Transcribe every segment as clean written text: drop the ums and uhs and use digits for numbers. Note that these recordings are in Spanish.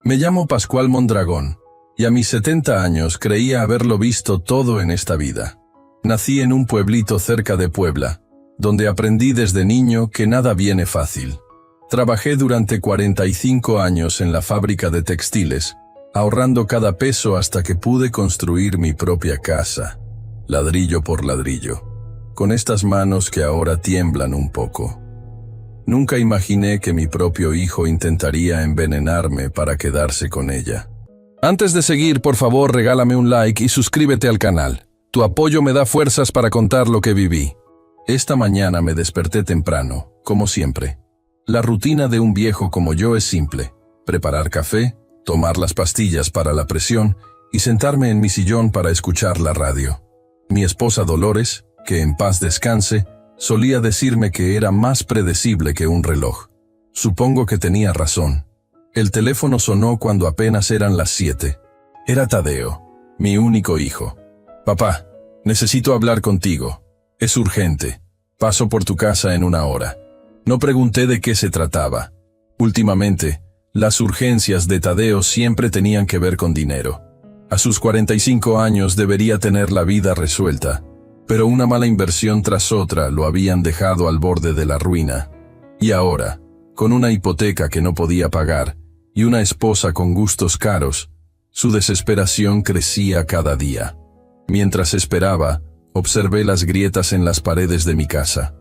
Me llamo Pascual Mondragón, y a mis 70 años creía haberlo visto todo en esta vida. Nací en un pueblito cerca de Puebla, donde aprendí desde niño que nada viene fácil. Trabajé durante 45 años en la fábrica de textiles, ahorrando cada peso hasta que pude construir mi propia casa, ladrillo por ladrillo, con estas manos que ahora tiemblan un poco. Nunca imaginé que mi propio hijo intentaría envenenarme para quedarse con ella. Antes de seguir, por favor, regálame un like y suscríbete al canal. Tu apoyo me da fuerzas para contar lo que viví. Esta mañana me desperté temprano, como siempre. La rutina de un viejo como yo es simple: preparar café, tomar las pastillas para la presión y sentarme en mi sillón para escuchar la radio. Mi esposa Dolores, que en paz descanse, solía decirme que era más predecible que un reloj. Supongo que tenía razón. El teléfono sonó cuando apenas eran las 7. Era Tadeo, mi único hijo. «Papá, necesito hablar contigo. Es urgente. Paso por tu casa en 1 hora». No pregunté de qué se trataba. Últimamente, las urgencias de Tadeo siempre tenían que ver con dinero. A sus 45 años debería tener la vida resuelta, pero una mala inversión tras otra lo habían dejado al borde de la ruina. Y ahora, con una hipoteca que no podía pagar y una esposa con gustos caros, su desesperación crecía cada día. Mientras esperaba, observé las grietas en las paredes de mi casa.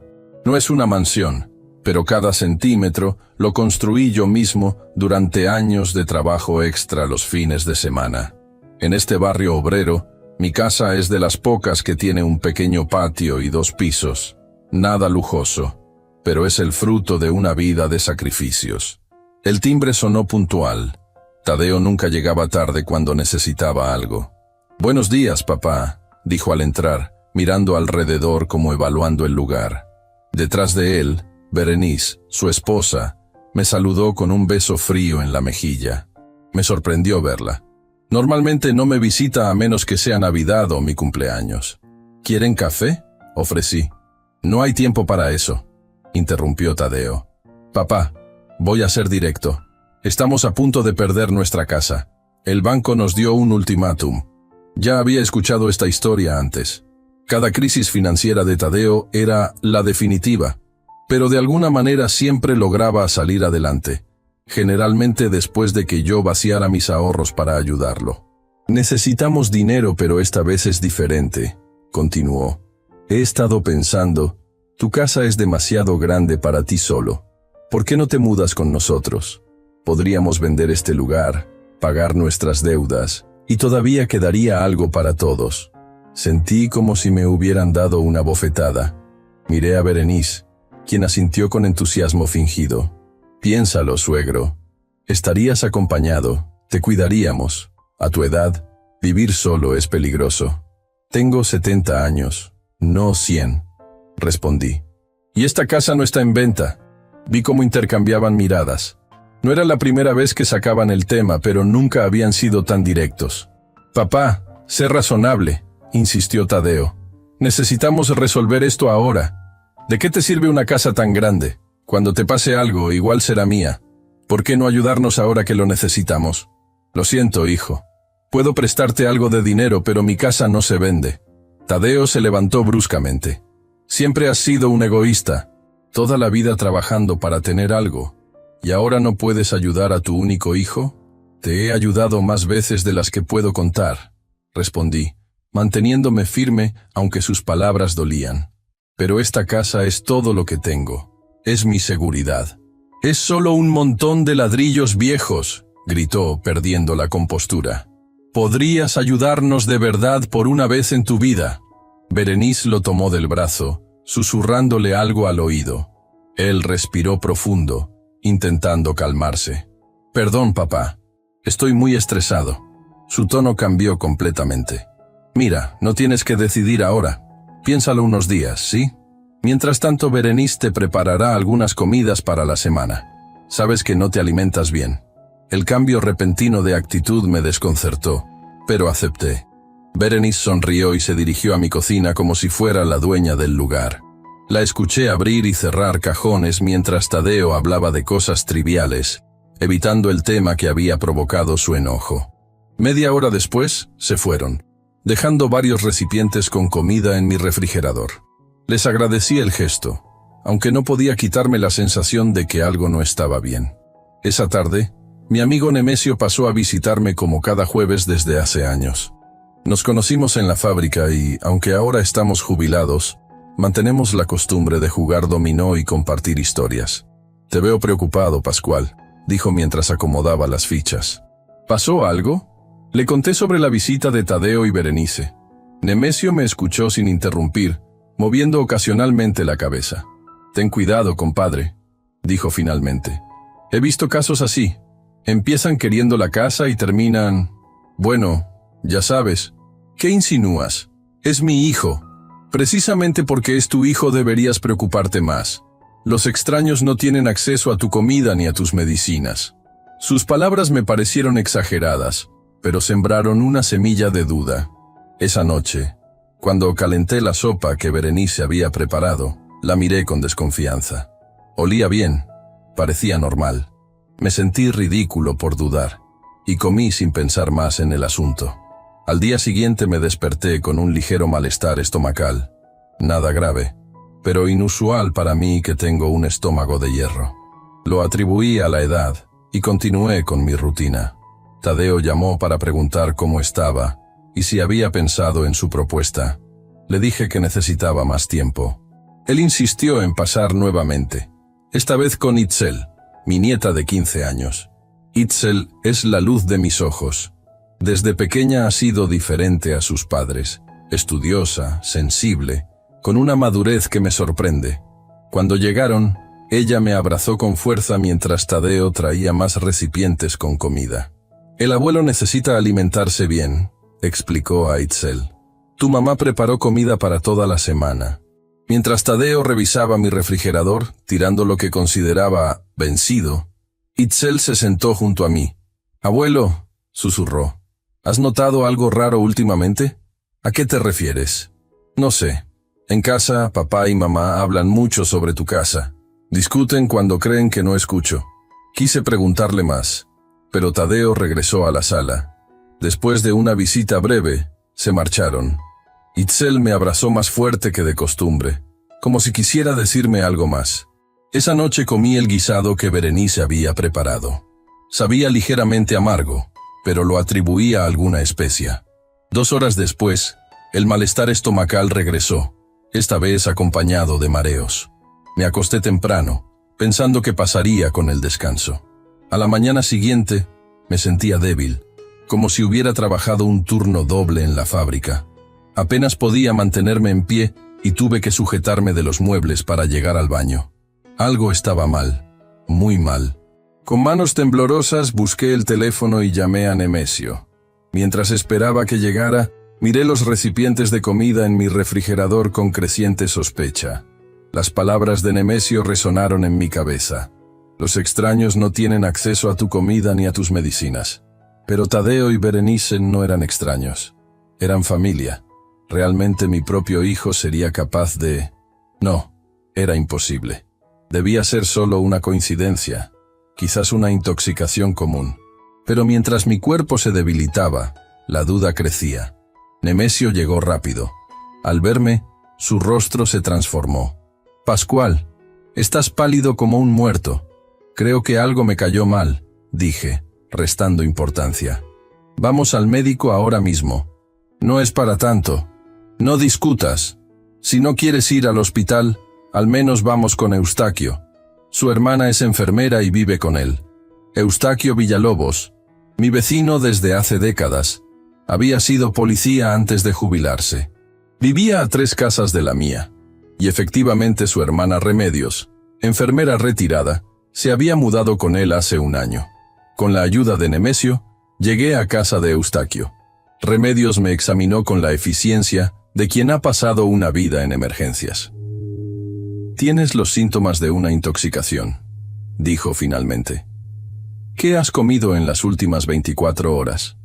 No es una mansión, pero cada centímetro lo construí yo mismo durante años de trabajo extra los fines de semana. En este barrio obrero, mi casa es de las pocas que tiene un pequeño patio y 2 pisos. Nada lujoso, pero es el fruto de una vida de sacrificios. El timbre sonó puntual. Tadeo nunca llegaba tarde cuando necesitaba algo. «Buenos días, papá», dijo al entrar, mirando alrededor como evaluando el lugar. Detrás de él, Berenice, su esposa, me saludó con un beso frío en la mejilla. Me sorprendió verla. Normalmente no me visita a menos que sea Navidad o mi cumpleaños. «¿Quieren café?», ofrecí. «No hay tiempo para eso», interrumpió Tadeo. «Papá, voy a ser directo. Estamos a punto de perder nuestra casa. El banco nos dio un ultimátum. Ya había escuchado esta historia antes. Cada crisis financiera de Tadeo era la definitiva, pero de alguna manera siempre lograba salir adelante, generalmente después de que yo vaciara mis ahorros para ayudarlo. «Necesitamos dinero, pero esta vez es diferente», continuó. «He estado pensando, tu casa es demasiado grande para ti solo. ¿Por qué no te mudas con nosotros? Podríamos vender este lugar, pagar nuestras deudas, y todavía quedaría algo para todos». Sentí como si me hubieran dado una bofetada. Miré a Berenice, quien asintió con entusiasmo fingido. «Piénsalo, suegro. Estarías acompañado, te cuidaríamos. A tu edad, vivir solo es peligroso». «Tengo 70 años, no 100», respondí. «Y esta casa no está en venta». Vi cómo intercambiaban miradas. No era la primera vez que sacaban el tema, pero nunca habían sido tan directos. «Papá, sé razonable», insistió Tadeo. «Necesitamos resolver esto ahora. ¿De qué te sirve una casa tan grande? Cuando te pase algo, igual será mía. ¿Por qué no ayudarnos ahora que lo necesitamos?» «Lo siento, hijo. Puedo prestarte algo de dinero, pero mi casa no se vende». Tadeo se levantó bruscamente. «Siempre has sido un egoísta. Toda la vida trabajando para tener algo. ¿Y ahora no puedes ayudar a tu único hijo?» «Te he ayudado más veces de las que puedo contar», respondí, manteniéndome firme aunque sus palabras dolían. «Pero esta casa es todo lo que tengo. Es mi seguridad». «Es solo un montón de ladrillos viejos», gritó, perdiendo la compostura. «Podrías ayudarnos de verdad por una vez en tu vida». Berenice lo tomó del brazo, susurrándole algo al oído. Él respiró profundo, intentando calmarse. «Perdón, papá. Estoy muy estresado». Su tono cambió completamente. «Mira, no tienes que decidir ahora. Piénsalo unos días, ¿sí? Mientras tanto, Berenice te preparará algunas comidas para la semana. Sabes que no te alimentas bien». El cambio repentino de actitud me desconcertó, pero acepté. Berenice sonrió y se dirigió a mi cocina como si fuera la dueña del lugar. La escuché abrir y cerrar cajones mientras Tadeo hablaba de cosas triviales, evitando el tema que había provocado su enojo. Media hora después, se fueron, dejando varios recipientes con comida en mi refrigerador. Les agradecí el gesto, aunque no podía quitarme la sensación de que algo no estaba bien. Esa tarde, mi amigo Nemesio pasó a visitarme como cada jueves desde hace años. Nos conocimos en la fábrica y, aunque ahora estamos jubilados, mantenemos la costumbre de jugar dominó y compartir historias. «Te veo preocupado, Pascual», dijo mientras acomodaba las fichas. «¿Pasó algo?». Le conté sobre la visita de Tadeo y Berenice. Nemesio me escuchó sin interrumpir, moviendo ocasionalmente la cabeza. «Ten cuidado, compadre», dijo finalmente. «He visto casos así. Empiezan queriendo la casa y terminan... Bueno, ya sabes». «¿Qué insinúas? Es mi hijo. Precisamente porque es tu hijo deberías preocuparte más. Los extraños no tienen acceso a tu comida ni a tus medicinas». Sus palabras me parecieron exageradas, pero sembraron una semilla de duda. Esa noche, cuando calenté la sopa que Berenice había preparado, la miré con desconfianza. Olía bien, parecía normal. Me sentí ridículo por dudar, y comí sin pensar más en el asunto. Al día siguiente me desperté con un ligero malestar estomacal. Nada grave, pero inusual para mí que tengo un estómago de hierro. Lo atribuí a la edad y continué con mi rutina. Tadeo llamó para preguntar cómo estaba y si había pensado en su propuesta. Le dije que necesitaba más tiempo. Él insistió en pasar nuevamente, esta vez con Itzel, mi nieta de 15 años. Itzel es la luz de mis ojos. Desde pequeña ha sido diferente a sus padres, estudiosa, sensible, con una madurez que me sorprende. Cuando llegaron, ella me abrazó con fuerza mientras Tadeo traía más recipientes con comida. «El abuelo necesita alimentarse bien», explicó a Itzel. «Tu mamá preparó comida para toda la semana». Mientras Tadeo revisaba mi refrigerador, tirando lo que consideraba vencido, Itzel se sentó junto a mí. «Abuelo», susurró, «¿has notado algo raro últimamente?». «¿A qué te refieres?». «No sé. En casa, papá y mamá hablan mucho sobre tu casa. Discuten cuando creen que no escucho». Quise preguntarle más, pero Tadeo regresó a la sala. Después de una visita breve, se marcharon. Itzel me abrazó más fuerte que de costumbre, como si quisiera decirme algo más. Esa noche comí el guisado que Berenice había preparado. Sabía ligeramente amargo, pero lo atribuía a alguna especia. 2 horas después, el malestar estomacal regresó, esta vez acompañado de mareos. Me acosté temprano, pensando que pasaría con el descanso. A la mañana siguiente, me sentía débil, como si hubiera trabajado un turno doble en la fábrica. Apenas podía mantenerme en pie y tuve que sujetarme de los muebles para llegar al baño. Algo estaba mal, muy mal. Con manos temblorosas busqué el teléfono y llamé a Nemesio. Mientras esperaba que llegara, miré los recipientes de comida en mi refrigerador con creciente sospecha. Las palabras de Nemesio resonaron en mi cabeza. Los extraños no tienen acceso a tu comida ni a tus medicinas. Pero Tadeo y Berenice no eran extraños. Eran familia. ¿Realmente mi propio hijo sería capaz de...? No, era imposible. Debía ser solo una coincidencia, quizás una intoxicación común. Pero mientras mi cuerpo se debilitaba, la duda crecía. Nemesio llegó rápido. Al verme, su rostro se transformó. «Pascual, estás pálido como un muerto». «Creo que algo me cayó mal», dije, restando importancia. «Vamos al médico ahora mismo». «No es para tanto». «No discutas. Si no quieres ir al hospital, al menos vamos con Eustaquio. Su hermana es enfermera y vive con él. Eustaquio Villalobos, mi vecino desde hace décadas. Había sido policía antes de jubilarse. Vivía a 3 casas de la mía. Y efectivamente su hermana Remedios, enfermera retirada, se había mudado con él hace 1 año. Con la ayuda de Nemesio, llegué a casa de Eustaquio. Remedios me examinó con la eficiencia de quien ha pasado una vida en emergencias. «Tienes los síntomas de una intoxicación», dijo finalmente. «¿Qué has comido en las últimas 24 horas?»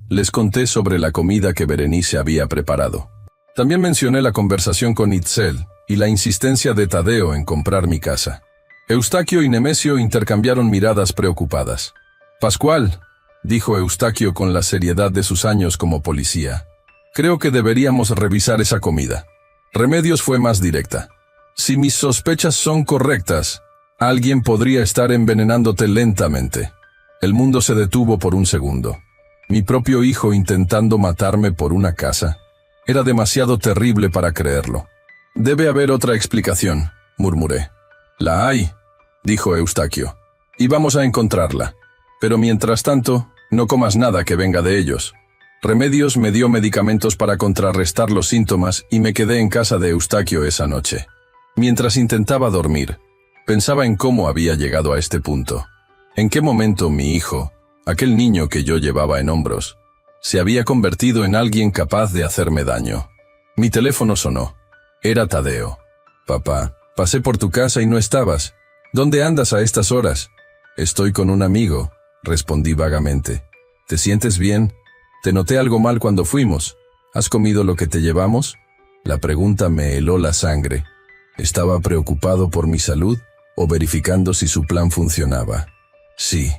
Les conté sobre la comida que Berenice había preparado. También mencioné la conversación con Itzel y la insistencia de Tadeo en comprar mi casa. Eustaquio y Nemesio intercambiaron miradas preocupadas. «Pascual», dijo Eustaquio con la seriedad de sus años como policía, «creo que deberíamos revisar esa comida». Remedios fue más directa. «Si mis sospechas son correctas, alguien podría estar envenenándote lentamente». El mundo se detuvo por un segundo. Mi propio hijo intentando matarme por una casa. Era demasiado terrible para creerlo. «Debe haber otra explicación», murmuré. «La hay», dijo Eustaquio, «y vamos a encontrarla. Pero mientras tanto, no comas nada que venga de ellos». Remedios me dio medicamentos para contrarrestar los síntomas y me quedé en casa de Eustaquio esa noche. Mientras intentaba dormir, pensaba en cómo había llegado a este punto. En qué momento mi hijo, aquel niño que yo llevaba en hombros, se había convertido en alguien capaz de hacerme daño. Mi teléfono sonó. Era Tadeo. «Papá, pasé por tu casa y no estabas. ¿Dónde andas a estas horas?» «Estoy con un amigo», respondí vagamente. «¿Te sientes bien? Te noté algo mal cuando fuimos. ¿Has comido lo que te llevamos?» La pregunta me heló la sangre. ¿Estaba preocupado por mi salud o verificando si su plan funcionaba? Sí,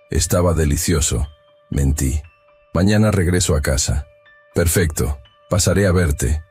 estaba delicioso. Mentí. «Mañana regreso a casa». «Perfecto, pasaré a verte.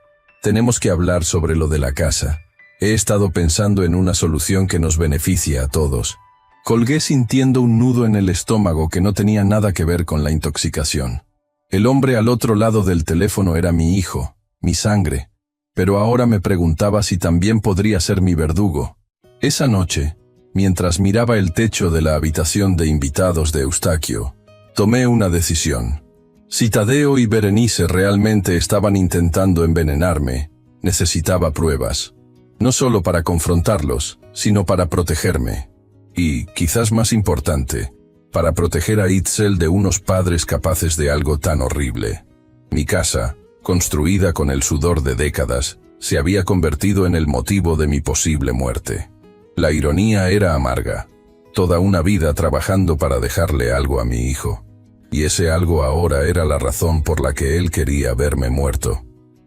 Tenemos que hablar sobre lo de la casa. He estado pensando en una solución que nos beneficie a todos». Colgué sintiendo un nudo en el estómago que no tenía nada que ver con la intoxicación. El hombre al otro lado del teléfono era mi hijo, mi sangre, pero ahora me preguntaba si también podría ser mi verdugo. Esa noche, mientras miraba el techo de la habitación de invitados de Eustaquio, tomé una decisión. Si Tadeo y Berenice realmente estaban intentando envenenarme, necesitaba pruebas. No solo para confrontarlos, sino para protegerme. Y, quizás más importante, para proteger a Itzel de unos padres capaces de algo tan horrible. Mi casa, construida con el sudor de décadas, se había convertido en el motivo de mi posible muerte. La ironía era amarga. Toda una vida trabajando para dejarle algo a mi hijo. Y ese algo ahora era la razón por la que él quería verme muerto.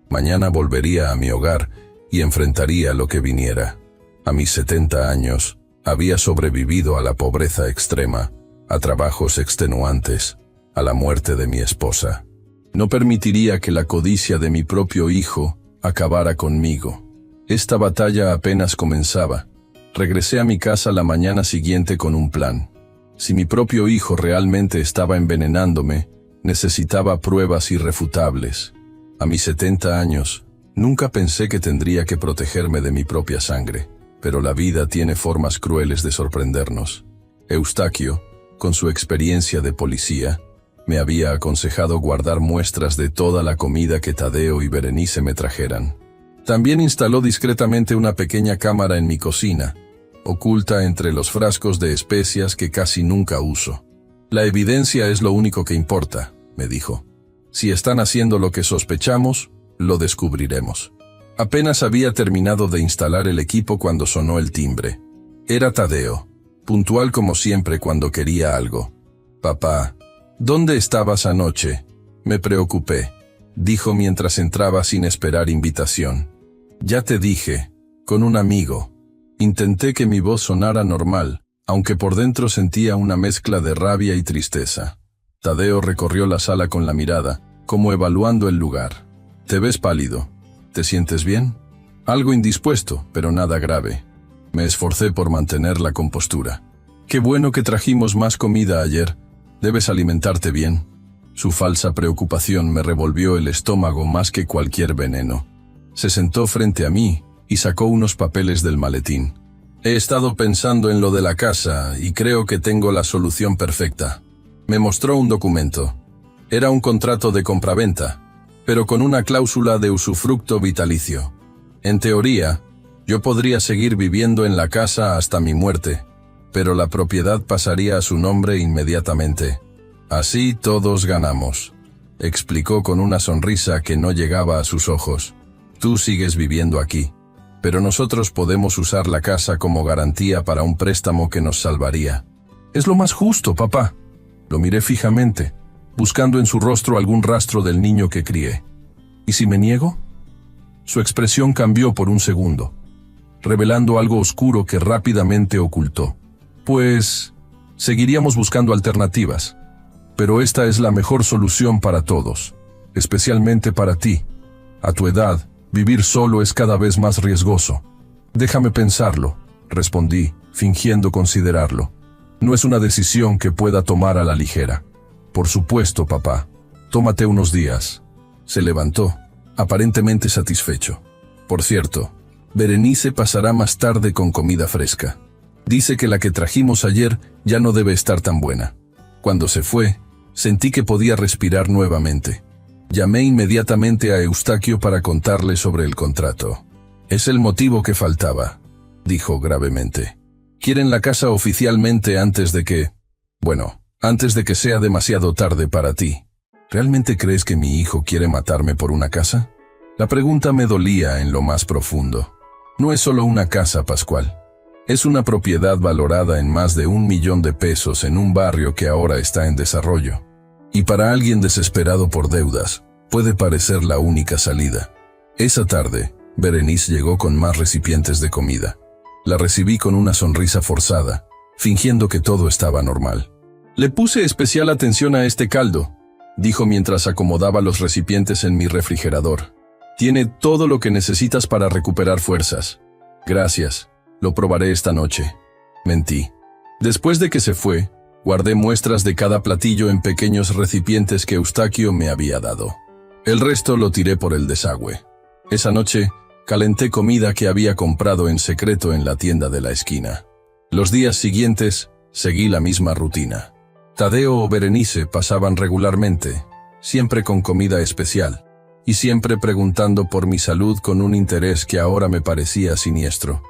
Mañana volvería a mi hogar y enfrentaría lo que viniera. A mis 70 años, había sobrevivido a la pobreza extrema, a trabajos extenuantes, a la muerte de mi esposa. No permitiría que la codicia de mi propio hijo acabara conmigo. Esta batalla apenas comenzaba. Regresé a mi casa la mañana siguiente con un plan. Si mi propio hijo realmente estaba envenenándome, necesitaba pruebas irrefutables. A mis 70 años, nunca pensé que tendría que protegerme de mi propia sangre, pero la vida tiene formas crueles de sorprendernos. Eustaquio, con su experiencia de policía, me había aconsejado guardar muestras de toda la comida que Tadeo y Berenice me trajeran. También instaló discretamente una pequeña cámara en mi cocina, oculta entre los frascos de especias que casi nunca uso. «La evidencia es lo único que importa», me dijo. «Si están haciendo lo que sospechamos, lo descubriremos». Apenas había terminado de instalar el equipo cuando sonó el timbre. Era Tadeo, puntual como siempre cuando quería algo. «Papá, ¿dónde estabas anoche?» Me preocupé, dijo mientras entraba sin esperar invitación. «Ya te dije, con un amigo». Intenté que mi voz sonara normal, aunque por dentro sentía una mezcla de rabia y tristeza. Tadeo recorrió la sala con la mirada, como evaluando el lugar. «Te ves pálido. ¿Te sientes bien?» «Algo indispuesto, pero nada grave». Me esforcé por mantener la compostura. «Qué bueno que trajimos más comida ayer. Debes alimentarte bien». Su falsa preocupación me revolvió el estómago más que cualquier veneno. Se sentó frente a mí y sacó unos papeles del maletín. «He estado pensando en lo de la casa y creo que tengo la solución perfecta». Me mostró un documento. Era un contrato de compraventa, pero con una cláusula de usufructo vitalicio. En teoría, yo podría seguir viviendo en la casa hasta mi muerte, pero la propiedad pasaría a su nombre inmediatamente. «Así todos ganamos», explicó con una sonrisa que no llegaba a sus ojos. «Tú sigues viviendo aquí, pero nosotros podemos usar la casa como garantía para un préstamo que nos salvaría». «Es lo más justo, papá». Lo miré fijamente, buscando en su rostro algún rastro del niño que crié. «¿Y si me niego?» Su expresión cambió por un segundo. revelando algo oscuro que rápidamente ocultó. Pues, seguiríamos buscando alternativas. Pero esta es la mejor solución para todos, especialmente para ti. A tu edad, vivir solo es cada vez más riesgoso. Déjame pensarlo, respondí, fingiendo considerarlo. No es una decisión que pueda tomar a la ligera. Por supuesto, papá. Tómate unos días. Se levantó, aparentemente satisfecho. Por cierto, Berenice pasará más tarde con comida fresca. Dice que la que trajimos ayer ya no debe estar tan buena. Cuando se fue, sentí que podía respirar nuevamente. Llamé inmediatamente a Eustaquio para contarle sobre el contrato. Es el motivo que faltaba, dijo gravemente. Quieren la casa oficialmente antes de que sea demasiado tarde para ti. ¿Realmente crees que mi hijo quiere matarme por una casa? La pregunta me dolía en lo más profundo. No es solo una casa, Pascual. Es una propiedad valorada en más de $1 millón en un barrio que ahora está en desarrollo. Y para alguien desesperado por deudas, puede parecer la única salida. Esa tarde, Berenice llegó con más recipientes de comida. La recibí con una sonrisa forzada, fingiendo que todo estaba normal. Le puse especial atención a este caldo, dijo mientras acomodaba los recipientes en mi refrigerador. Tiene todo lo que necesitas para recuperar fuerzas. Gracias, lo probaré esta noche. Mentí. Después de que se fue, guardé muestras de cada platillo en pequeños recipientes que Eustaquio me había dado. El resto lo tiré por el desagüe. Esa noche, calenté comida que había comprado en secreto en la tienda de la esquina. Los días siguientes, seguí la misma rutina. Tadeo o Berenice pasaban regularmente, siempre con comida especial, y siempre preguntando por mi salud con un interés que ahora me parecía siniestro.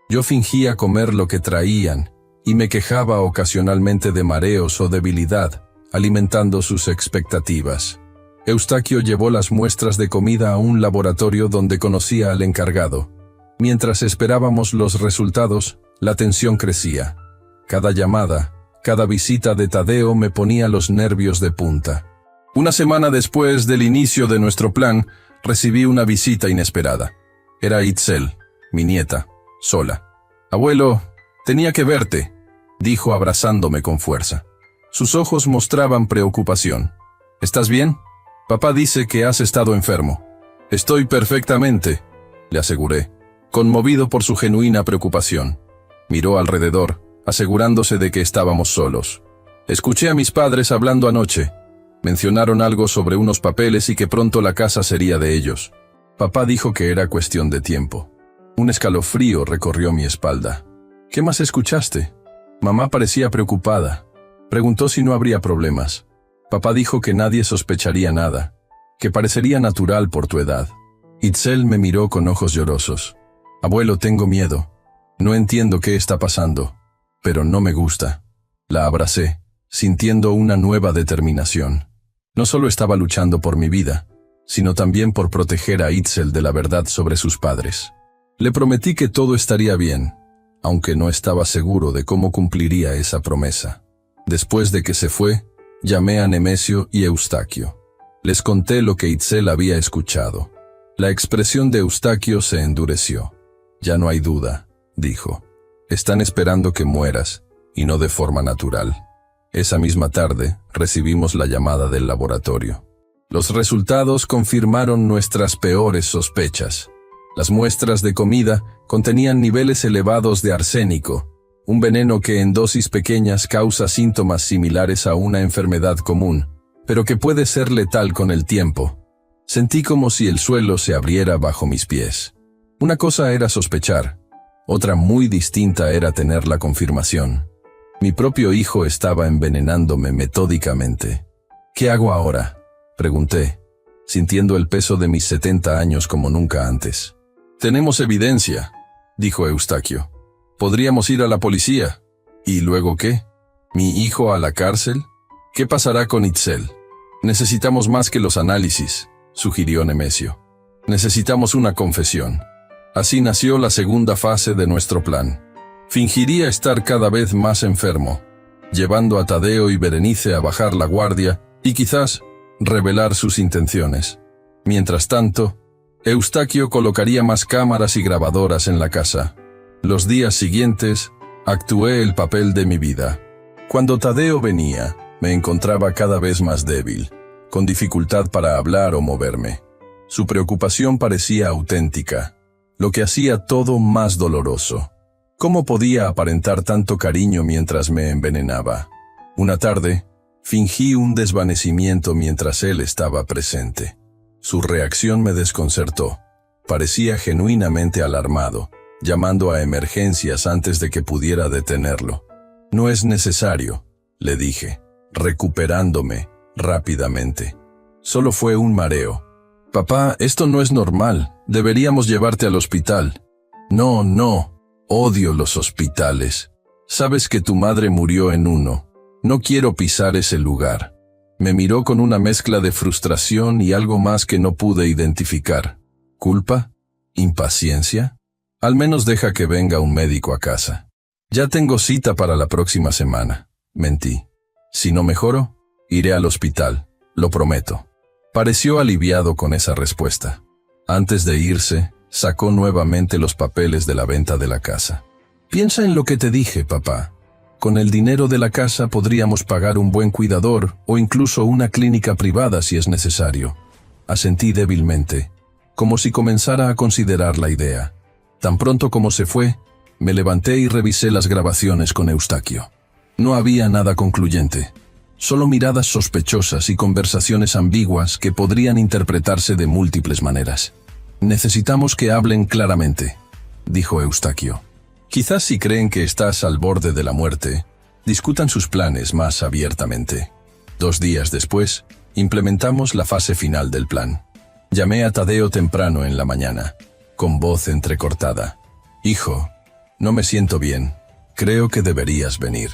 Yo fingía comer lo que traían, y me quejaba ocasionalmente de mareos o debilidad, alimentando sus expectativas. Eustaquio llevó las muestras de comida a un laboratorio donde conocía al encargado. Mientras esperábamos los resultados, la tensión crecía. Cada llamada, cada visita de Tadeo me ponía los nervios de punta. Una semana después del inicio de nuestro plan, recibí una visita inesperada. Era Itzel, mi nieta, sola. «Abuelo, tenía que verte», dijo abrazándome con fuerza. Sus ojos mostraban preocupación. «¿Estás bien? Papá dice que has estado enfermo». «Estoy perfectamente», le aseguré, conmovido por su genuina preocupación. Miró alrededor, asegurándose de que estábamos solos. «Escuché a mis padres hablando anoche. Mencionaron algo sobre unos papeles y que pronto la casa sería de ellos. Papá dijo que era cuestión de tiempo». Un escalofrío recorrió mi espalda. «¿Qué más escuchaste?» Mamá parecía preocupada. Preguntó si no habría problemas. Papá dijo que nadie sospecharía nada, que parecería natural por tu edad. Itzel me miró con ojos llorosos. «Abuelo, tengo miedo. No entiendo qué está pasando, pero no me gusta». La abracé, sintiendo una nueva determinación. No solo estaba luchando por mi vida, sino también por proteger a Itzel de la verdad sobre sus padres. Le prometí que todo estaría bien, aunque no estaba seguro de cómo cumpliría esa promesa. Después de que se fue, llamé a Nemesio y Eustaquio. Les conté lo que Itzel había escuchado. La expresión de Eustaquio se endureció. «Ya no hay duda», dijo. «Están esperando que mueras, y no de forma natural». Esa misma tarde, recibimos la llamada del laboratorio. Los resultados confirmaron nuestras peores sospechas. Las muestras de comida contenían niveles elevados de arsénico, un veneno que en dosis pequeñas causa síntomas similares a una enfermedad común, pero que puede ser letal con el tiempo. Sentí como si el suelo se abriera bajo mis pies. Una cosa era sospechar, otra muy distinta era tener la confirmación. Mi propio hijo estaba envenenándome metódicamente. «¿Qué hago ahora?», pregunté, sintiendo el peso de mis 70 años como nunca antes. «Tenemos evidencia», dijo Eustaquio. «Podríamos ir a la policía». «¿Y luego qué? ¿Mi hijo a la cárcel? ¿Qué pasará con Itzel?» «Necesitamos más que los análisis», sugirió Nemesio. «Necesitamos una confesión». Así nació la segunda fase de nuestro plan. Fingiría estar cada vez más enfermo, llevando a Tadeo y Berenice a bajar la guardia y quizás revelar sus intenciones. Mientras tanto, Eustaquio colocaría más cámaras y grabadoras en la casa. Los días siguientes, actué el papel de mi vida. Cuando Tadeo venía, me encontraba cada vez más débil, con dificultad para hablar o moverme. Su preocupación parecía auténtica, lo que hacía todo más doloroso. ¿Cómo podía aparentar tanto cariño mientras me envenenaba? Una tarde, fingí un desvanecimiento mientras él estaba presente. Su reacción me desconcertó. Parecía genuinamente alarmado, llamando a emergencias antes de que pudiera detenerlo. «No es necesario», le dije, recuperándome rápidamente. «Solo fue un mareo». «Papá, esto no es normal. Deberíamos llevarte al hospital». «No, no. Odio los hospitales. Sabes que tu madre murió en uno. No quiero pisar ese lugar». Me miró con una mezcla de frustración y algo más que no pude identificar. ¿Culpa? ¿Impaciencia? Al menos deja que venga un médico a casa. «Ya tengo cita para la próxima semana», mentí. «Si no mejoro, iré al hospital, lo prometo». Pareció aliviado con esa respuesta. Antes de irse, sacó nuevamente los papeles de la venta de la casa. «Piensa en lo que te dije, papá. Con el dinero de la casa podríamos pagar un buen cuidador o incluso una clínica privada si es necesario». Asentí débilmente, como si comenzara a considerar la idea. Tan pronto como se fue, me levanté y revisé las grabaciones con Eustaquio. No había nada concluyente. Solo miradas sospechosas y conversaciones ambiguas que podrían interpretarse de múltiples maneras. «Necesitamos que hablen claramente», dijo Eustaquio. «Quizás si creen que estás al borde de la muerte, discutan sus planes más abiertamente». 2 días después, implementamos la fase final del plan. Llamé a Tadeo temprano en la mañana, con voz entrecortada. «Hijo, no me siento bien. Creo que deberías venir».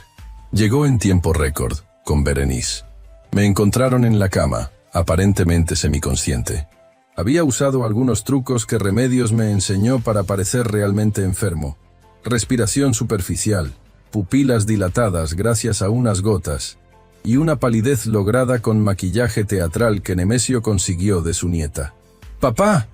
Llegó en tiempo récord, con Berenice. Me encontraron en la cama, aparentemente semiconsciente. Había usado algunos trucos que Remedios me enseñó para parecer realmente enfermo. Respiración superficial, pupilas dilatadas gracias a unas gotas, y una palidez lograda con maquillaje teatral que Nemesio consiguió de su nieta. «¡Papá!».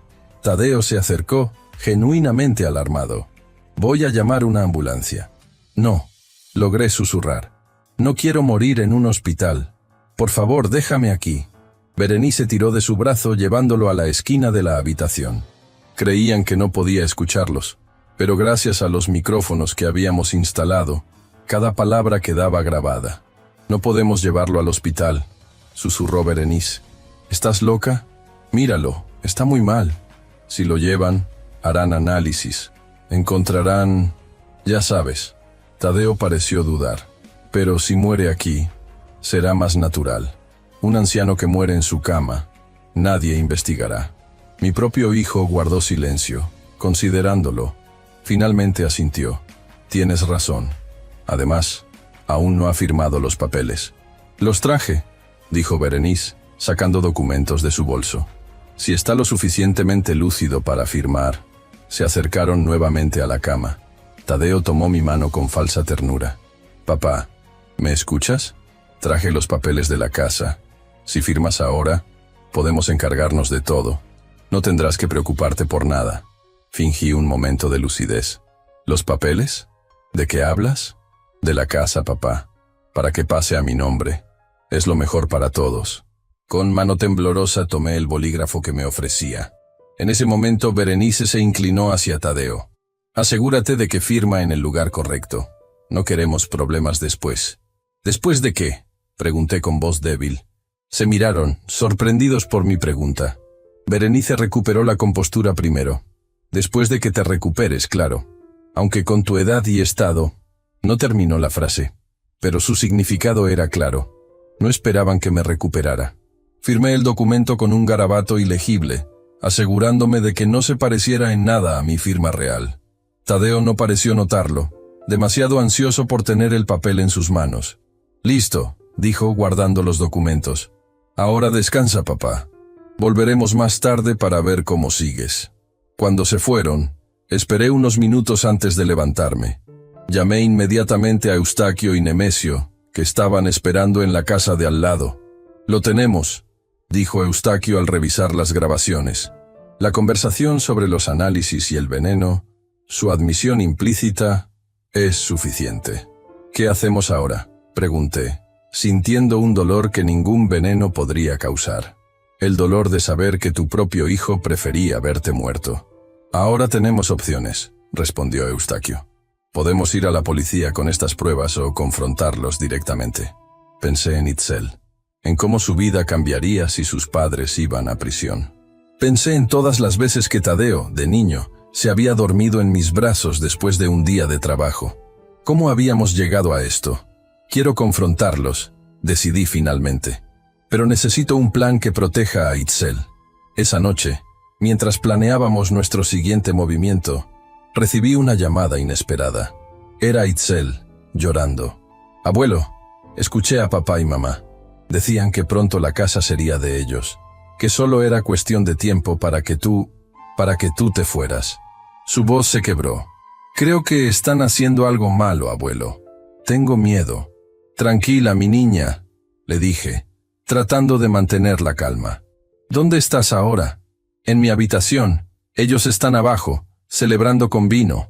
Tadeo se acercó, genuinamente alarmado. «Voy a llamar una ambulancia». «No», logré susurrar. «No quiero morir en un hospital. Por favor, déjame aquí». Berenice tiró de su brazo llevándolo a la esquina de la habitación. Creían que no podía escucharlos, pero gracias a los micrófonos que habíamos instalado, cada palabra quedaba grabada. «No podemos llevarlo al hospital», susurró Berenice. «¿Estás loca? Míralo, está muy mal. Si lo llevan, harán análisis. Encontrarán... ya sabes». Tadeo pareció dudar. «Pero si muere aquí, será más natural. Un anciano que muere en su cama, nadie investigará». Mi propio hijo guardó silencio, considerándolo. Finalmente asintió. «Tienes razón. Además, aún no ha firmado los papeles». «Los traje», dijo Berenice, sacando documentos de su bolso. «Si está lo suficientemente lúcido para firmar». Se acercaron nuevamente a la cama. Tadeo tomó mi mano con falsa ternura. «Papá, ¿me escuchas? Traje los papeles de la casa. Si firmas ahora, podemos encargarnos de todo. No tendrás que preocuparte por nada». Fingí un momento de lucidez. «¿Los papeles? ¿De qué hablas?» «De la casa, papá. Para que pase a mi nombre. Es lo mejor para todos». Con mano temblorosa tomé el bolígrafo que me ofrecía. En ese momento Berenice se inclinó hacia Tadeo. «Asegúrate de que firma en el lugar correcto. No queremos problemas después». «¿Después de qué?», pregunté con voz débil. Se miraron, sorprendidos por mi pregunta. Berenice recuperó la compostura primero. «Después de que te recuperes, claro. Aunque con tu edad y estado...». No terminó la frase, pero su significado era claro. No esperaban que me recuperara. Firmé el documento con un garabato ilegible, asegurándome de que no se pareciera en nada a mi firma real. Tadeo no pareció notarlo, demasiado ansioso por tener el papel en sus manos. «Listo», dijo guardando los documentos. «Ahora descansa, papá. Volveremos más tarde para ver cómo sigues». Cuando se fueron, esperé unos minutos antes de levantarme. Llamé inmediatamente a Eustaquio y Nemesio, que estaban esperando en la casa de al lado. «Lo tenemos», dijo Eustaquio al revisar las grabaciones. La conversación sobre los análisis y el veneno Su admisión implícita es suficiente. ¿Qué hacemos ahora?, pregunté, sintiendo un dolor que ningún veneno podría causar. El dolor de saber que tu propio hijo prefería verte muerto. Ahora tenemos opciones, respondió Eustaquio. Podemos ir a la policía con estas pruebas o confrontarlos directamente. Pensé en Itzel, en cómo su vida cambiaría si sus padres iban a prisión. Pensé en todas las veces que Tadeo, de niño, se había dormido en mis brazos después de un día de trabajo. ¿Cómo habíamos llegado a esto? Quiero confrontarlos, decidí finalmente. Pero necesito un plan que proteja a Itzel. Esa noche, mientras planeábamos nuestro siguiente movimiento, recibí una llamada inesperada. Era Itzel, llorando. «Abuelo», escuché a papá y mamá. Decían que pronto la casa sería de ellos, que solo era cuestión de tiempo para que tú te fueras. Su voz se quebró. «Creo que están haciendo algo malo, abuelo. Tengo miedo». «Tranquila, mi niña», le dije, tratando de mantener la calma. «¿Dónde estás ahora?» «En mi habitación. Ellos están abajo, celebrando con vino.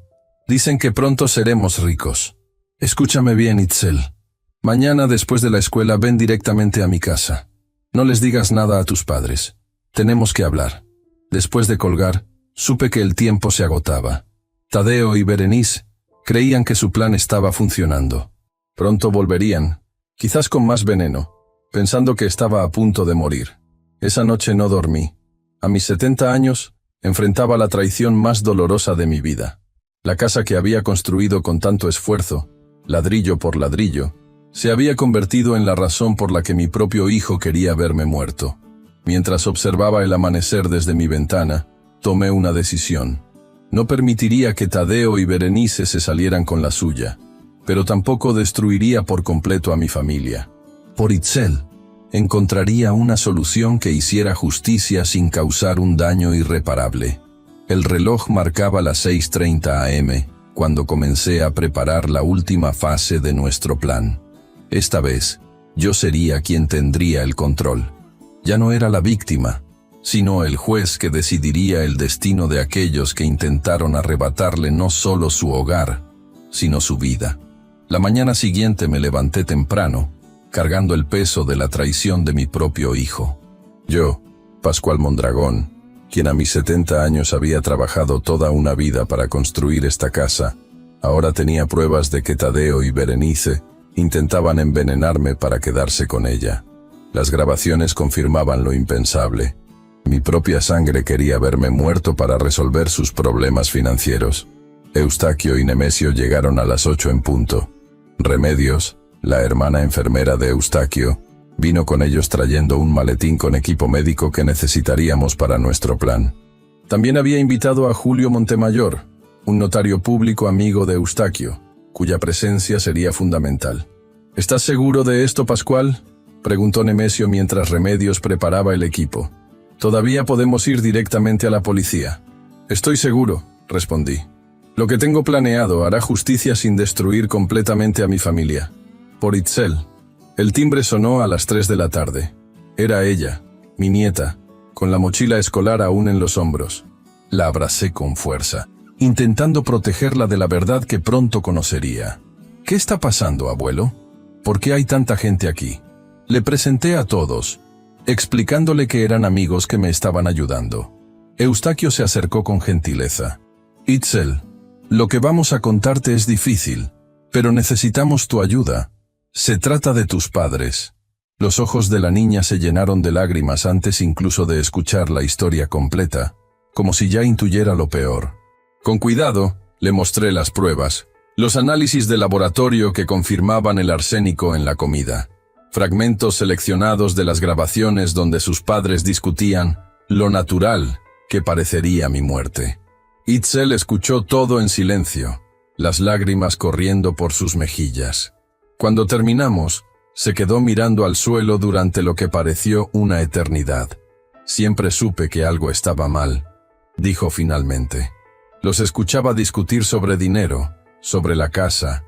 Dicen que pronto seremos ricos». «Escúchame bien, Itzel. Mañana después de la escuela ven directamente a mi casa. No les digas nada a tus padres. Tenemos que hablar». Después de colgar, supe que el tiempo se agotaba. Tadeo y Berenice creían que su plan estaba funcionando. Pronto volverían, quizás con más veneno, pensando que estaba a punto de morir. Esa noche no dormí. A mis 70 años, enfrentaba la traición más dolorosa de mi vida. La casa que había construido con tanto esfuerzo, ladrillo por ladrillo, se había convertido en la razón por la que mi propio hijo quería verme muerto. Mientras observaba el amanecer desde mi ventana, tomé una decisión. No permitiría que Tadeo y Berenice se salieran con la suya, pero tampoco destruiría por completo a mi familia. Por Itzel, encontraría una solución que hiciera justicia sin causar un daño irreparable. El reloj marcaba las 6:30 am, cuando comencé a preparar la última fase de nuestro plan. Esta vez, yo sería quien tendría el control. Ya no era la víctima, sino el juez que decidiría el destino de aquellos que intentaron arrebatarle no solo su hogar, sino su vida. La mañana siguiente me levanté temprano, cargando el peso de la traición de mi propio hijo. Yo, Pascual Mondragón, quien a mis 70 años había trabajado toda una vida para construir esta casa, ahora tenía pruebas de que Tadeo y Berenice intentaban envenenarme para quedarse con ella. Las grabaciones confirmaban lo impensable. Mi propia sangre quería verme muerto para resolver sus problemas financieros. Eustaquio y Nemesio llegaron a las 8 en punto. Remedios, la hermana enfermera de Eustaquio, vino con ellos trayendo un maletín con equipo médico que necesitaríamos para nuestro plan. También había invitado a Julio Montemayor, un notario público amigo de Eustaquio, cuya presencia sería fundamental. «¿Estás seguro de esto, Pascual?», preguntó Nemesio mientras Remedios preparaba el equipo. «Todavía podemos ir directamente a la policía». «Estoy seguro», respondí. «Lo que tengo planeado hará justicia sin destruir completamente a mi familia. Por Itzel». El timbre sonó a las 3 de la tarde. Era ella, mi nieta, con la mochila escolar aún en los hombros. La abracé con fuerza, intentando protegerla de la verdad que pronto conocería. «¿Qué está pasando, abuelo? ¿Por qué hay tanta gente aquí?». Le presenté a todos, explicándole que eran amigos que me estaban ayudando. Eustaquio se acercó con gentileza. «Itzel, lo que vamos a contarte es difícil, pero necesitamos tu ayuda. Se trata de tus padres». Los ojos de la niña se llenaron de lágrimas antes incluso de escuchar la historia completa, como si ya intuyera lo peor. Con cuidado, le mostré las pruebas, los análisis de laboratorio que confirmaban el arsénico en la comida, fragmentos seleccionados de las grabaciones donde sus padres discutían lo natural que parecería mi muerte. Itzel escuchó todo en silencio, las lágrimas corriendo por sus mejillas. Cuando terminamos, se quedó mirando al suelo durante lo que pareció una eternidad. «Siempre supe que algo estaba mal», dijo finalmente. «Los escuchaba discutir sobre dinero, sobre la casa,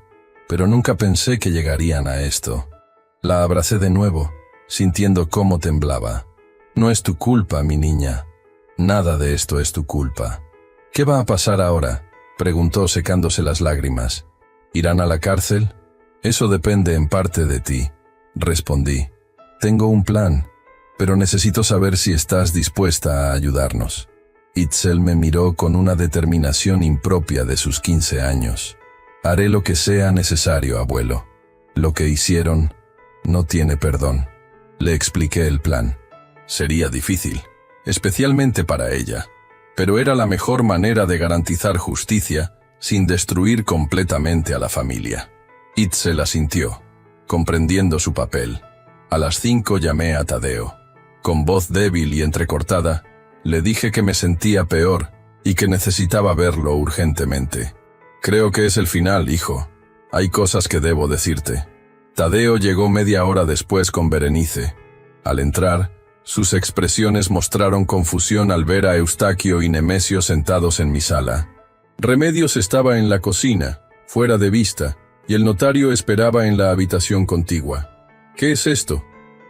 pero nunca pensé que llegarían a esto». La abracé de nuevo, sintiendo cómo temblaba. «No es tu culpa, mi niña. Nada de esto es tu culpa». «¿Qué va a pasar ahora?», Preguntó secándose las lágrimas. ¿Irán a la cárcel? Eso depende en parte de ti, respondí. Tengo un plan, pero necesito saber si estás dispuesta a ayudarnos. Itzel me miró con una determinación impropia de sus 15 años. Haré lo que sea necesario, abuelo. Lo que hicieron no tiene perdón. Le expliqué el plan. Sería difícil, especialmente para ella, pero era la mejor manera de garantizar justicia sin destruir completamente a la familia. Itzel asintió, comprendiendo su papel. A las 5 llamé a Tadeo. Con voz débil y entrecortada, le dije que me sentía peor y que necesitaba verlo urgentemente. Creo que es el final, hijo. Hay cosas que debo decirte. Tadeo llegó media hora después con Berenice. Al entrar, sus expresiones mostraron confusión al ver a Eustaquio y Nemesio sentados en mi sala. Remedios estaba en la cocina, fuera de vista, y el notario esperaba en la habitación contigua. ¿Qué es esto?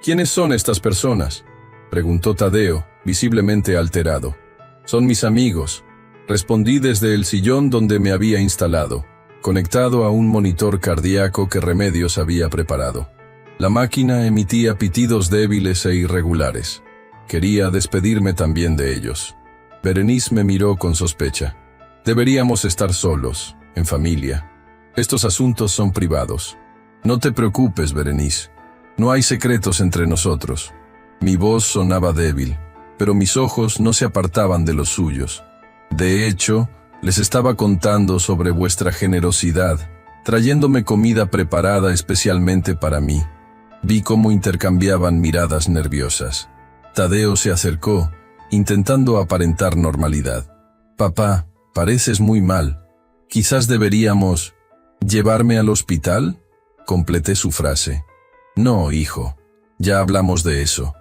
¿Quiénes son estas personas?, preguntó Tadeo, visiblemente alterado. Son mis amigos, respondí desde el sillón donde me había instalado, conectado a un monitor cardíaco que Remedios había preparado. La máquina emitía pitidos débiles e irregulares. Quería despedirme también de ellos. Berenice me miró con sospecha. Deberíamos estar solos, en familia. Estos asuntos son privados. No te preocupes, Berenice. No hay secretos entre nosotros. Mi voz sonaba débil, pero mis ojos no se apartaban de los suyos. De hecho, les estaba contando sobre vuestra generosidad, trayéndome comida preparada especialmente para mí. Vi cómo intercambiaban miradas nerviosas. Tadeo se acercó, intentando aparentar normalidad. Papá, pareces muy mal. Quizás deberíamos... ¿Llevarme al hospital?, completé su frase. No, hijo. Ya hablamos de eso.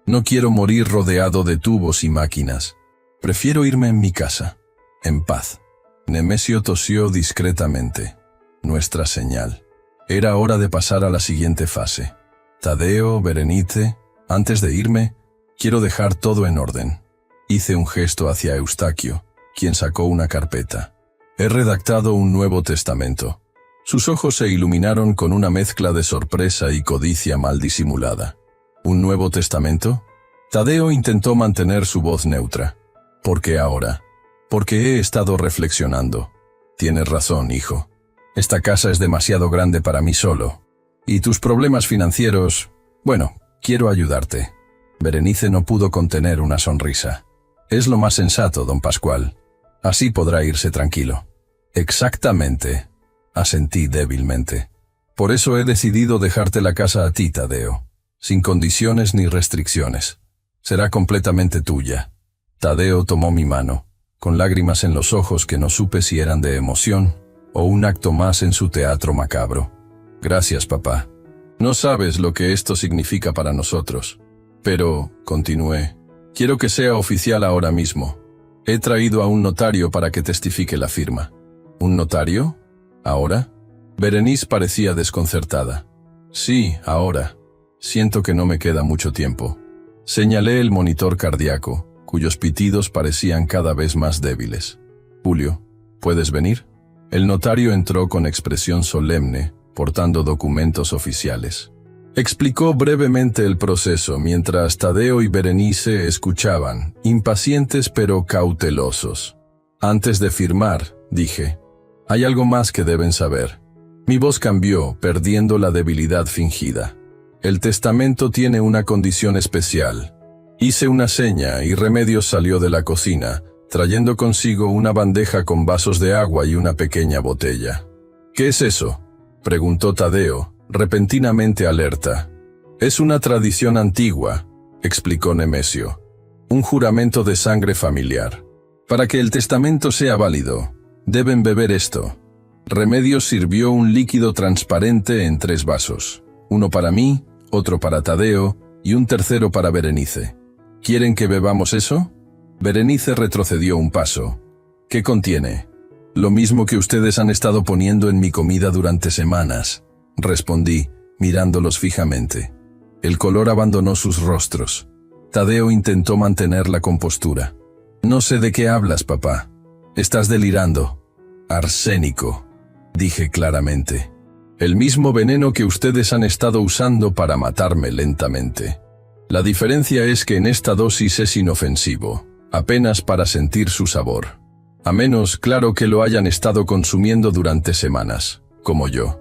No quiero morir rodeado de tubos y máquinas. Prefiero irme en mi casa, en paz. Nemesio tosió discretamente. Nuestra señal. Era hora de pasar a la siguiente fase. Tadeo, Berenice, antes de irme, quiero dejar todo en orden. Hice un gesto hacia Eustaquio, quien sacó una carpeta. He redactado un Nuevo Testamento. Sus ojos se iluminaron con una mezcla de sorpresa y codicia mal disimulada. ¿Un Nuevo Testamento? Tadeo intentó mantener su voz neutra. ¿Por qué ahora? Porque he estado reflexionando. Tienes razón, hijo. Esta casa es demasiado grande para mí solo. Y tus problemas financieros... Bueno, quiero ayudarte. Berenice no pudo contener una sonrisa. Es lo más sensato, don Pascual. Así podrá irse tranquilo. Exactamente, asentí débilmente. Por eso he decidido dejarte la casa a ti, Tadeo. Sin condiciones ni restricciones. Será completamente tuya. Tadeo tomó mi mano, con lágrimas en los ojos que no supe si eran de emoción o un acto más en su teatro macabro. Gracias, papá. No sabes lo que esto significa para nosotros. Pero, continué, quiero que sea oficial ahora mismo. He traído a un notario para que testifique la firma. ¿Un notario? ¿Ahora? Berenice parecía desconcertada. Sí, ahora. Siento que no me queda mucho tiempo. Señalé el monitor cardíaco, cuyos pitidos parecían cada vez más débiles. Julio, ¿puedes venir? El notario entró con expresión solemne, portando documentos oficiales. Explicó brevemente el proceso mientras Tadeo y Berenice escuchaban, impacientes pero cautelosos. Antes de firmar, dije, hay algo más que deben saber. Mi voz cambió, perdiendo la debilidad fingida. El testamento tiene una condición especial. Hice una seña y Remedios salió de la cocina, trayendo consigo una bandeja con vasos de agua y una pequeña botella. ¿Qué es eso?, preguntó Tadeo, repentinamente alerta. Es una tradición antigua, explicó Nemesio. Un juramento de sangre familiar. Para que el testamento sea válido, deben beber esto. Remedios sirvió un líquido transparente en 3 vasos. Uno para mí, otro para Tadeo y un tercero para Berenice. ¿Quieren que bebamos eso? Berenice retrocedió un paso. ¿Qué contiene? Lo mismo que ustedes han estado poniendo en mi comida durante semanas, respondí, mirándolos fijamente. El color abandonó sus rostros. Tadeo intentó mantener la compostura. No sé de qué hablas, papá. Estás delirando. Arsénico, dije claramente. El mismo veneno que ustedes han estado usando para matarme lentamente. La diferencia es que en esta dosis es inofensivo, apenas para sentir su sabor. A menos, claro, que lo hayan estado consumiendo durante semanas, como yo.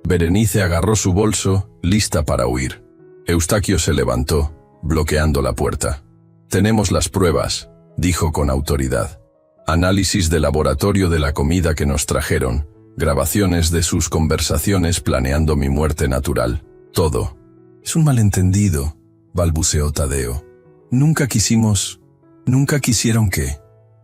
Berenice agarró su bolso, lista para huir. Eustaquio se levantó, bloqueando la puerta. Tenemos las pruebas, dijo con autoridad. Análisis de laboratorio de la comida que nos trajeron, grabaciones de sus conversaciones planeando mi muerte natural, todo. Es un malentendido, balbuceó Tadeo. Nunca quisieron ¿qué?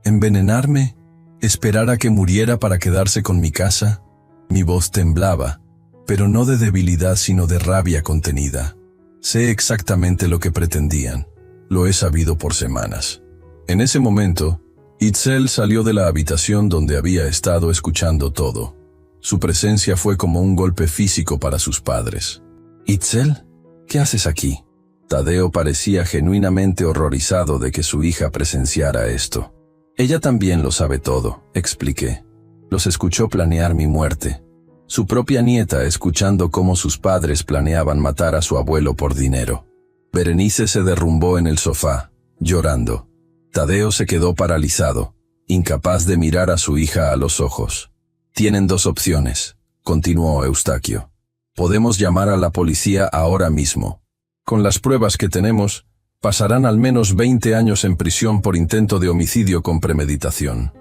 ¿Envenenarme? ¿Esperar a que muriera para quedarse con mi casa? Mi voz temblaba, pero no de debilidad sino de rabia contenida. Sé exactamente lo que pretendían. Lo he sabido por semanas. En ese momento, Itzel salió de la habitación donde había estado escuchando todo. Su presencia fue como un golpe físico para sus padres. «Itzel, ¿qué haces aquí?» Tadeo parecía genuinamente horrorizado de que su hija presenciara esto. «Ella también lo sabe todo», expliqué. «Los escuchó planear mi muerte. Su propia nieta escuchando cómo sus padres planeaban matar a su abuelo por dinero». Berenice se derrumbó en el sofá, llorando. Tadeo se quedó paralizado, incapaz de mirar a su hija a los ojos. «Tienen dos opciones», continuó Eustaquio. «Podemos llamar a la policía ahora mismo. Con las pruebas que tenemos, pasarán al menos 20 años en prisión por intento de homicidio con premeditación.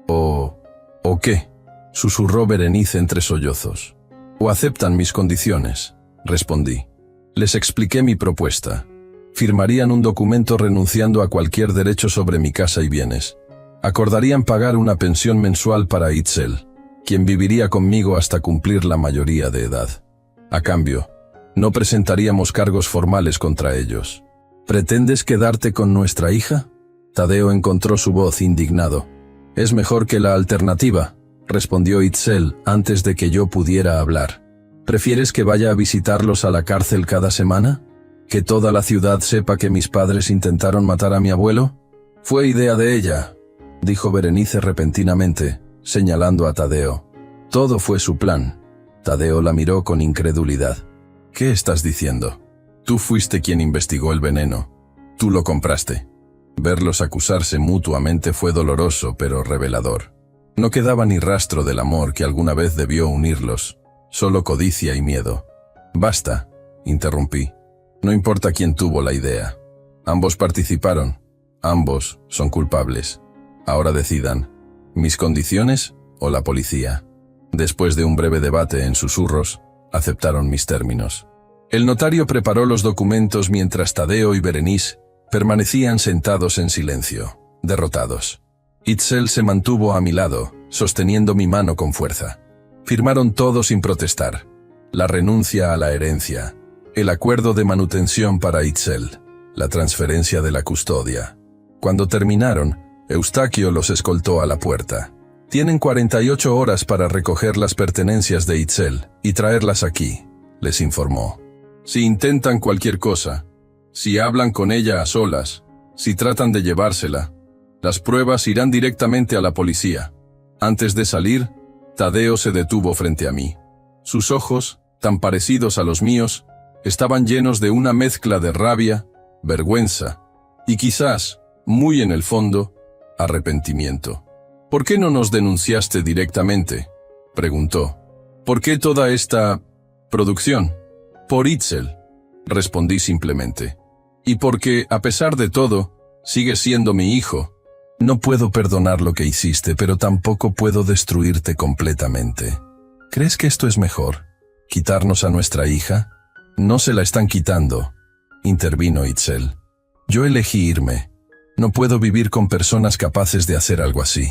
¿O qué?», susurró Berenice entre sollozos. «O aceptan mis condiciones», respondí. Les expliqué mi propuesta. Firmarían un documento renunciando a cualquier derecho sobre mi casa y bienes. Acordarían pagar una pensión mensual para Itzel, quien viviría conmigo hasta cumplir la mayoría de edad. A cambio, no presentaríamos cargos formales contra ellos. «¿Pretendes quedarte con nuestra hija?», Tadeo encontró su voz indignado. «Es mejor que la alternativa», respondió Itzel antes de que yo pudiera hablar. «¿Prefieres que vaya a visitarlos a la cárcel cada semana? ¿Que toda la ciudad sepa que mis padres intentaron matar a mi abuelo?» «Fue idea de ella», dijo Berenice repentinamente, señalando a Tadeo. «Todo fue su plan». Tadeo la miró con incredulidad. «¿Qué estás diciendo? Tú fuiste quien investigó el veneno. Tú lo compraste». Verlos acusarse mutuamente fue doloroso pero revelador. No quedaba ni rastro del amor que alguna vez debió unirlos, solo codicia y miedo. «Basta», interrumpí. «No importa quién tuvo la idea. Ambos participaron. Ambos son culpables. Ahora decidan, ¿mis condiciones o la policía?» Después de un breve debate en susurros, aceptaron mis términos. El notario preparó los documentos mientras Tadeo y Berenice permanecían sentados en silencio, derrotados. Itzel se mantuvo a mi lado, sosteniendo mi mano con fuerza. Firmaron todo sin protestar. La renuncia a la herencia, el acuerdo de manutención para Itzel, la transferencia de la custodia. Cuando terminaron, Eustaquio los escoltó a la puerta. «Tienen 48 horas para recoger las pertenencias de Itzel y traerlas aquí», les informó. «Si intentan cualquier cosa, si hablan con ella a solas, si tratan de llevársela, las pruebas irán directamente a la policía». Antes de salir, Tadeo se detuvo frente a mí. Sus ojos, tan parecidos a los míos, estaban llenos de una mezcla de rabia, vergüenza y quizás, muy en el fondo, arrepentimiento. «¿Por qué no nos denunciaste directamente?», preguntó. «¿Por qué toda esta producción?» «Por Itzel», respondí simplemente. «Y porque, a pesar de todo, sigues siendo mi hijo. No puedo perdonar lo que hiciste, pero tampoco puedo destruirte completamente. ¿Crees que esto es mejor? ¿Quitarnos a nuestra hija?» «No se la están quitando», intervino Itzel. «Yo elegí irme. No puedo vivir con personas capaces de hacer algo así».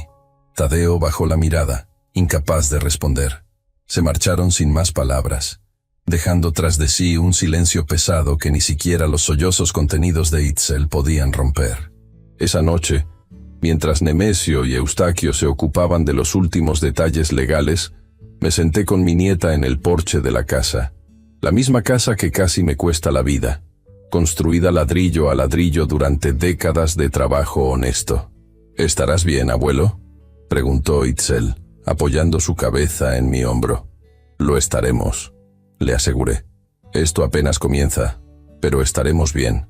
Tadeo bajó la mirada, incapaz de responder. Se marcharon sin más palabras, dejando tras de sí un silencio pesado que ni siquiera los sollozos contenidos de Itzel podían romper. Esa noche, mientras Nemesio y Eustaquio se ocupaban de los últimos detalles legales, me senté con mi nieta en el porche de la casa. La misma casa que casi me cuesta la vida, construida ladrillo a ladrillo durante décadas de trabajo honesto. «¿Estarás bien, abuelo?», preguntó Itzel, apoyando su cabeza en mi hombro. Lo estaremos, le aseguré. Esto apenas comienza, pero estaremos bien.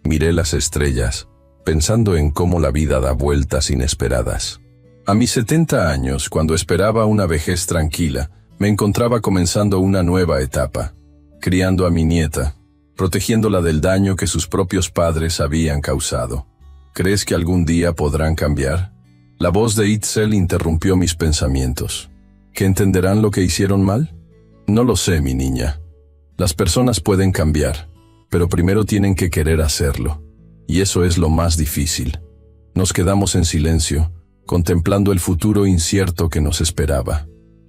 Miré las estrellas, pensando en cómo la vida da vueltas inesperadas. A mis 70 años, cuando esperaba una vejez tranquila, me encontraba comenzando una nueva etapa, criando a mi nieta, protegiéndola del daño que sus propios padres habían causado. ¿Crees que algún día podrán cambiar? La voz de Itzel interrumpió mis pensamientos. ¿Que entenderán lo que hicieron mal? No lo sé, mi niña. Las personas pueden cambiar, pero primero tienen que querer hacerlo. Y eso es lo más difícil. Nos quedamos en silencio, contemplando el futuro incierto que nos esperaba.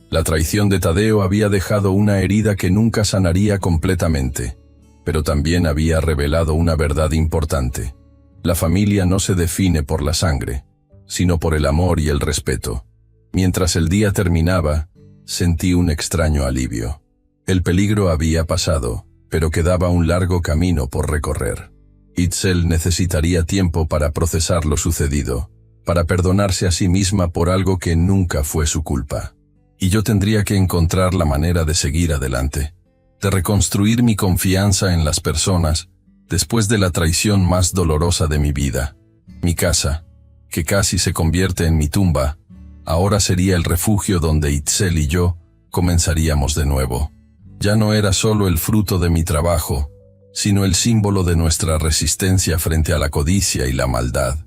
La traición de Tadeo había dejado una herida que nunca sanaría completamente, pero también había revelado una verdad importante. La familia no se define por la sangre, sino por el amor y el respeto. Mientras el día terminaba, sentí un extraño alivio. El peligro había pasado, pero quedaba un largo camino por recorrer. Itzel necesitaría tiempo para procesar lo sucedido, para perdonarse a sí misma por algo que nunca fue su culpa. Y yo tendría que encontrar la manera de seguir adelante, de reconstruir mi confianza en las personas después de la traición más dolorosa de mi vida. Mi casa, que casi se convierte en mi tumba, ahora sería el refugio donde Itzel y yo comenzaríamos de nuevo. Ya no era solo el fruto de mi trabajo, sino el símbolo de nuestra resistencia frente a la codicia y la maldad.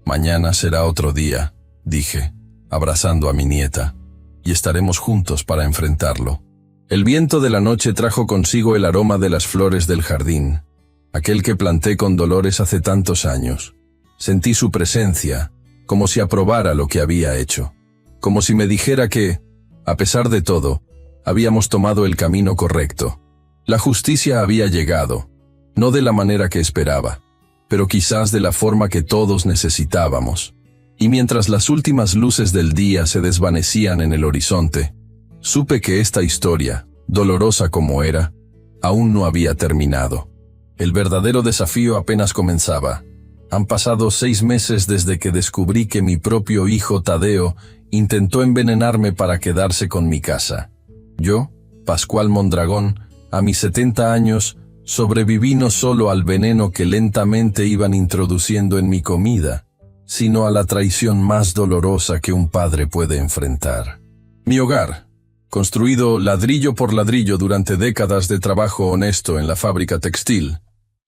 Mañana será otro día, dije, abrazando a mi nieta, y estaremos juntos para enfrentarlo. El viento de la noche trajo consigo el aroma de las flores del jardín, aquel que planté con Dolores hace tantos años. Sentí su presencia, como si aprobara lo que había hecho, como si me dijera que, a pesar de todo, habíamos tomado el camino correcto. La justicia había llegado, no de la manera que esperaba, pero quizás de la forma que todos necesitábamos. Y mientras las últimas luces del día se desvanecían en el horizonte, supe que esta historia, dolorosa como era, aún no había terminado. El verdadero desafío apenas comenzaba. Han pasado 6 meses desde que descubrí que mi propio hijo Tadeo intentó envenenarme para quedarse con mi casa. Yo, Pascual Mondragón, a mis 70 años, sobreviví no solo al veneno que lentamente iban introduciendo en mi comida, sino a la traición más dolorosa que un padre puede enfrentar. Mi hogar, construido ladrillo por ladrillo durante décadas de trabajo honesto en la fábrica textil,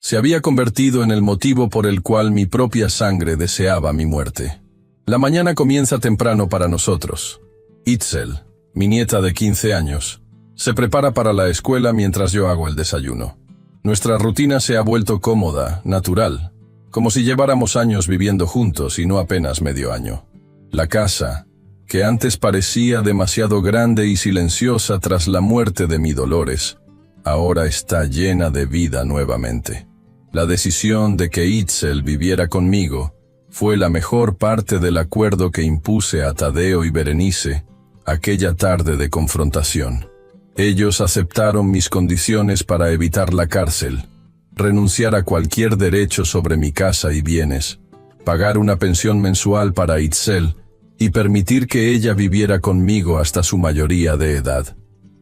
se había convertido en el motivo por el cual mi propia sangre deseaba mi muerte. La mañana comienza temprano para nosotros. Itzel, mi nieta de 15 años, se prepara para la escuela mientras yo hago el desayuno. Nuestra rutina se ha vuelto cómoda, natural, como si lleváramos años viviendo juntos y no apenas medio año. La casa, que antes parecía demasiado grande y silenciosa tras la muerte de mi Dolores, ahora está llena de vida nuevamente. La decisión de que Itzel viviera conmigo fue la mejor parte del acuerdo que impuse a Tadeo y Berenice aquella tarde de confrontación. Ellos aceptaron mis condiciones para evitar la cárcel, renunciar a cualquier derecho sobre mi casa y bienes, pagar una pensión mensual para Itzel y permitir que ella viviera conmigo hasta su mayoría de edad.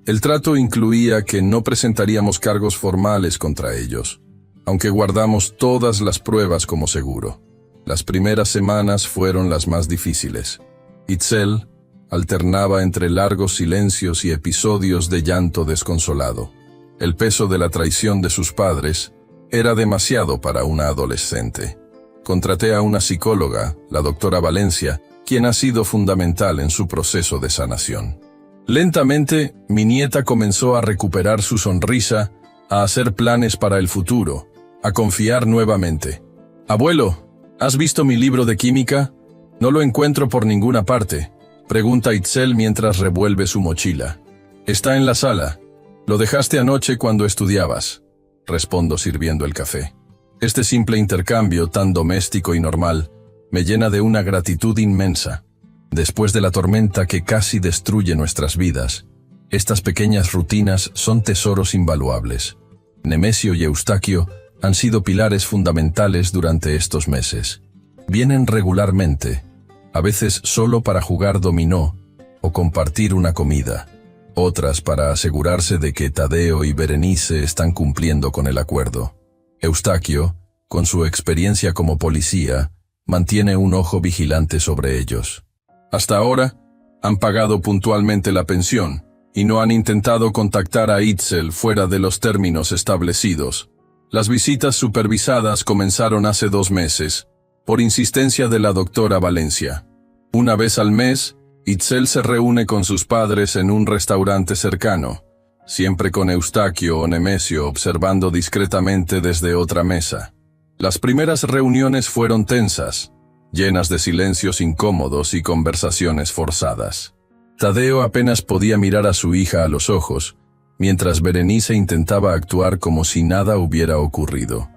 El trato incluía que no presentaríamos cargos formales contra ellos, aunque guardamos todas las pruebas como seguro. Las primeras semanas fueron las más difíciles. Itzel alternaba entre largos silencios y episodios de llanto desconsolado. El peso de la traición de sus padres era demasiado para una adolescente. Contraté a una psicóloga, la doctora Valencia, quien ha sido fundamental en su proceso de sanación. Lentamente, mi nieta comenzó a recuperar su sonrisa, a hacer planes para el futuro, a confiar nuevamente. «Abuelo, ¿has visto mi libro de química? No lo encuentro por ninguna parte», pregunta Itzel mientras revuelve su mochila. «Está en la sala. Lo dejaste anoche cuando estudiabas», respondo sirviendo el café. Este simple intercambio, tan doméstico y normal, me llena de una gratitud inmensa. Después de la tormenta que casi destruye nuestras vidas, estas pequeñas rutinas son tesoros invaluables. Nemesio y Eustaquio han sido pilares fundamentales durante estos meses. Vienen regularmente, a veces solo para jugar dominó o compartir una comida. Otras para asegurarse de que Tadeo y Berenice están cumpliendo con el acuerdo. Eustaquio, con su experiencia como policía, mantiene un ojo vigilante sobre ellos. Hasta ahora, han pagado puntualmente la pensión y no han intentado contactar a Itzel fuera de los términos establecidos. Las visitas supervisadas comenzaron hace 2 meses, por insistencia de la doctora Valencia. Una vez al mes, Itzel se reúne con sus padres en un restaurante cercano, siempre con Eustaquio o Nemesio observando discretamente desde otra mesa. Las primeras reuniones fueron tensas, llenas de silencios incómodos y conversaciones forzadas. Tadeo apenas podía mirar a su hija a los ojos, mientras Berenice intentaba actuar como si nada hubiera ocurrido.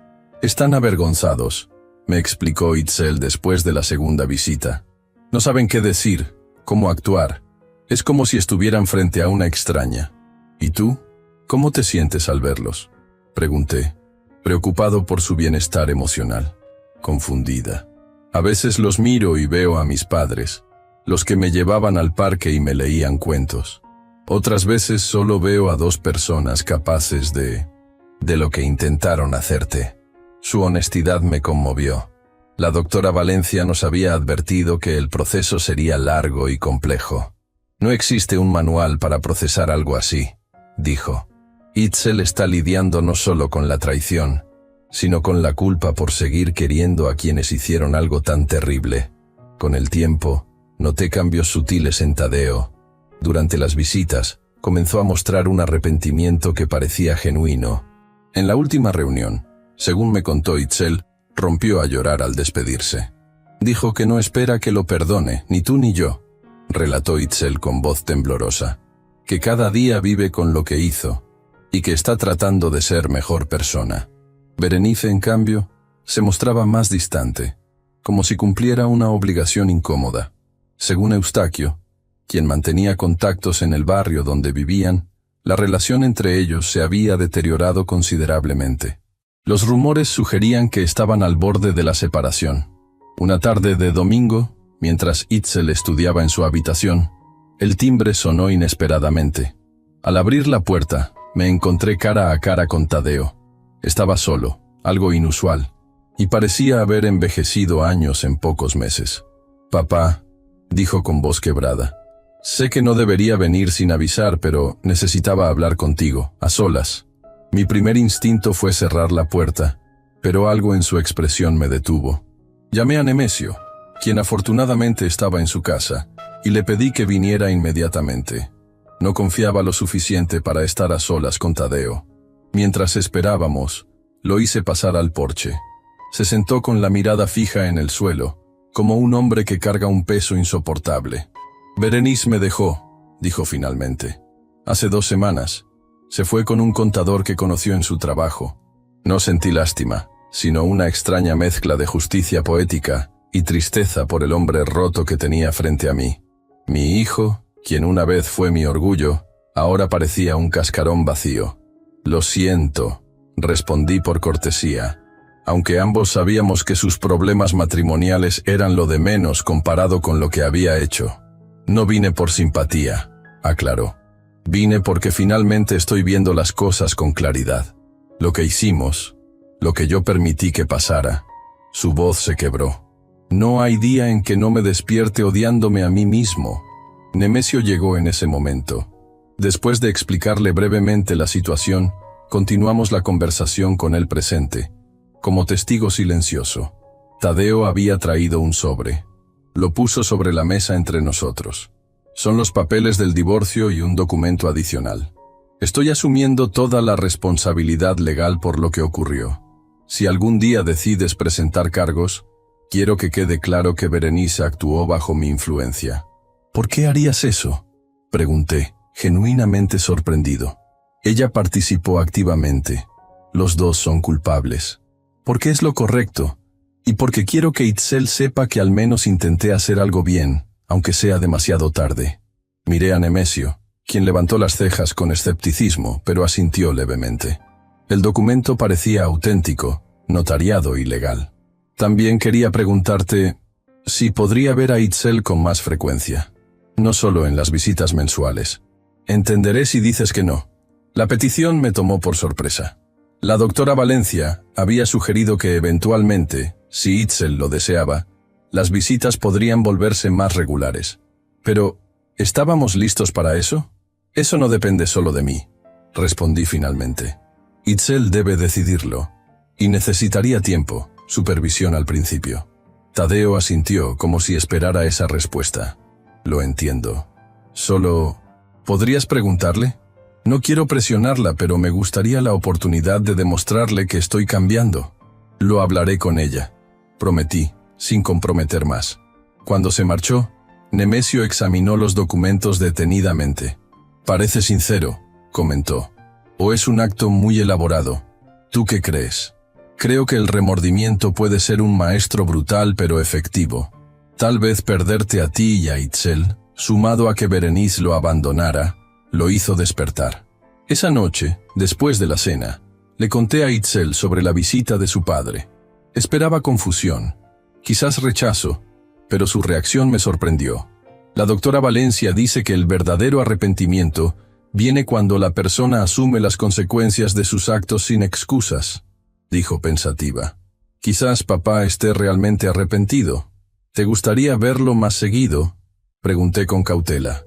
«Están avergonzados», me explicó Itzel después de la segunda visita. «No saben qué decir, cómo actuar. Es como si estuvieran frente a una extraña». «¿Y tú? ¿Cómo te sientes al verlos?», pregunté, preocupado por su bienestar emocional. Confundida. A veces los miro y veo a mis padres, los que me llevaban al parque y me leían cuentos. Otras veces solo veo a 2 personas capaces de lo que intentaron hacerte. Su honestidad me conmovió. La doctora Valencia nos había advertido que el proceso sería largo y complejo. «No existe un manual para procesar algo así», dijo. «Itzel está lidiando no solo con la traición, sino con la culpa por seguir queriendo a quienes hicieron algo tan terrible». Con el tiempo, noté cambios sutiles en Tadeo. Durante las visitas, comenzó a mostrar un arrepentimiento que parecía genuino. En la última reunión, según me contó Itzel, rompió a llorar al despedirse. «Dijo que no espera que lo perdone, ni tú ni yo», relató Itzel con voz temblorosa. «Que cada día vive con lo que hizo, y que está tratando de ser mejor persona». Berenice, en cambio, se mostraba más distante, como si cumpliera una obligación incómoda. Según Eustaquio, quien mantenía contactos en el barrio donde vivían, la relación entre ellos se había deteriorado considerablemente. Los rumores sugerían que estaban al borde de la separación. Una tarde de domingo, mientras Itzel estudiaba en su habitación, el timbre sonó inesperadamente. Al abrir la puerta, me encontré cara a cara con Tadeo. Estaba solo, algo inusual, y parecía haber envejecido años en pocos meses. «Papá», dijo con voz quebrada, «sé que no debería venir sin avisar, pero necesitaba hablar contigo, a solas». Mi primer instinto fue cerrar la puerta, pero algo en su expresión me detuvo. Llamé a Nemesio, quien afortunadamente estaba en su casa, y le pedí que viniera inmediatamente. No confiaba lo suficiente para estar a solas con Tadeo. Mientras esperábamos, lo hice pasar al porche. Se sentó con la mirada fija en el suelo, como un hombre que carga un peso insoportable. «Berenice me dejó», dijo finalmente. «Hace 2 semanas. Se fue con un contador que conoció en su trabajo». No sentí lástima, sino una extraña mezcla de justicia poética y tristeza por el hombre roto que tenía frente a mí. Mi hijo, quien una vez fue mi orgullo, ahora parecía un cascarón vacío. «Lo siento», respondí por cortesía, aunque ambos sabíamos que sus problemas matrimoniales eran lo de menos comparado con lo que había hecho. «No vine por simpatía», aclaró. «Vine porque finalmente estoy viendo las cosas con claridad. Lo que hicimos, lo que yo permití que pasara». Su voz se quebró. «No hay día en que no me despierte odiándome a mí mismo». Nemesio llegó en ese momento. Después de explicarle brevemente la situación, continuamos la conversación con él presente, como testigo silencioso. Tadeo había traído un sobre. Lo puso sobre la mesa entre nosotros. Son los papeles del divorcio y un documento adicional. Estoy asumiendo toda la responsabilidad legal por lo que ocurrió. Si algún día decides presentar cargos, quiero que quede claro que Berenice actuó bajo mi influencia. «¿Por qué harías eso?», pregunté, genuinamente sorprendido. «Ella participó activamente. Los 2 son culpables. Porque es lo correcto, y porque quiero que Itzel sepa que al menos intenté hacer algo bien, aunque sea demasiado tarde». Miré a Nemesio, quien levantó las cejas con escepticismo, pero asintió levemente. El documento parecía auténtico, notariado y legal. «También quería preguntarte si podría ver a Itzel con más frecuencia». no solo en las visitas mensuales. Entenderé si dices que no. La petición me tomó por sorpresa. La doctora Valencia había sugerido que eventualmente, si Itzel lo deseaba, las visitas podrían volverse más regulares. Pero, ¿estábamos listos para eso? Eso no depende solo de mí, respondí finalmente. Itzel debe decidirlo, y necesitaría tiempo, supervisión al principio. Tadeo asintió como si esperara esa respuesta. Lo entiendo. Solo, ¿podrías preguntarle? No quiero presionarla, pero me gustaría la oportunidad de demostrarle que estoy cambiando. Lo hablaré con ella, prometí, sin comprometer más. Cuando se marchó, Nemesio examinó los documentos detenidamente. Parece sincero, comentó. O es un acto muy elaborado. ¿Tú qué crees? Creo que el remordimiento puede ser un maestro brutal pero efectivo. Tal vez perderte a ti y a Itzel, sumado a que Berenice lo abandonara, lo hizo despertar. Esa noche, después de la cena, le conté a Itzel sobre la visita de su padre. Esperaba confusión, quizás rechazo, pero su reacción me sorprendió. La doctora Valencia dice que el verdadero arrepentimiento viene cuando la persona asume las consecuencias de sus actos sin excusas, dijo pensativa. Quizás papá esté realmente arrepentido. ¿Te gustaría verlo más seguido? Pregunté con cautela.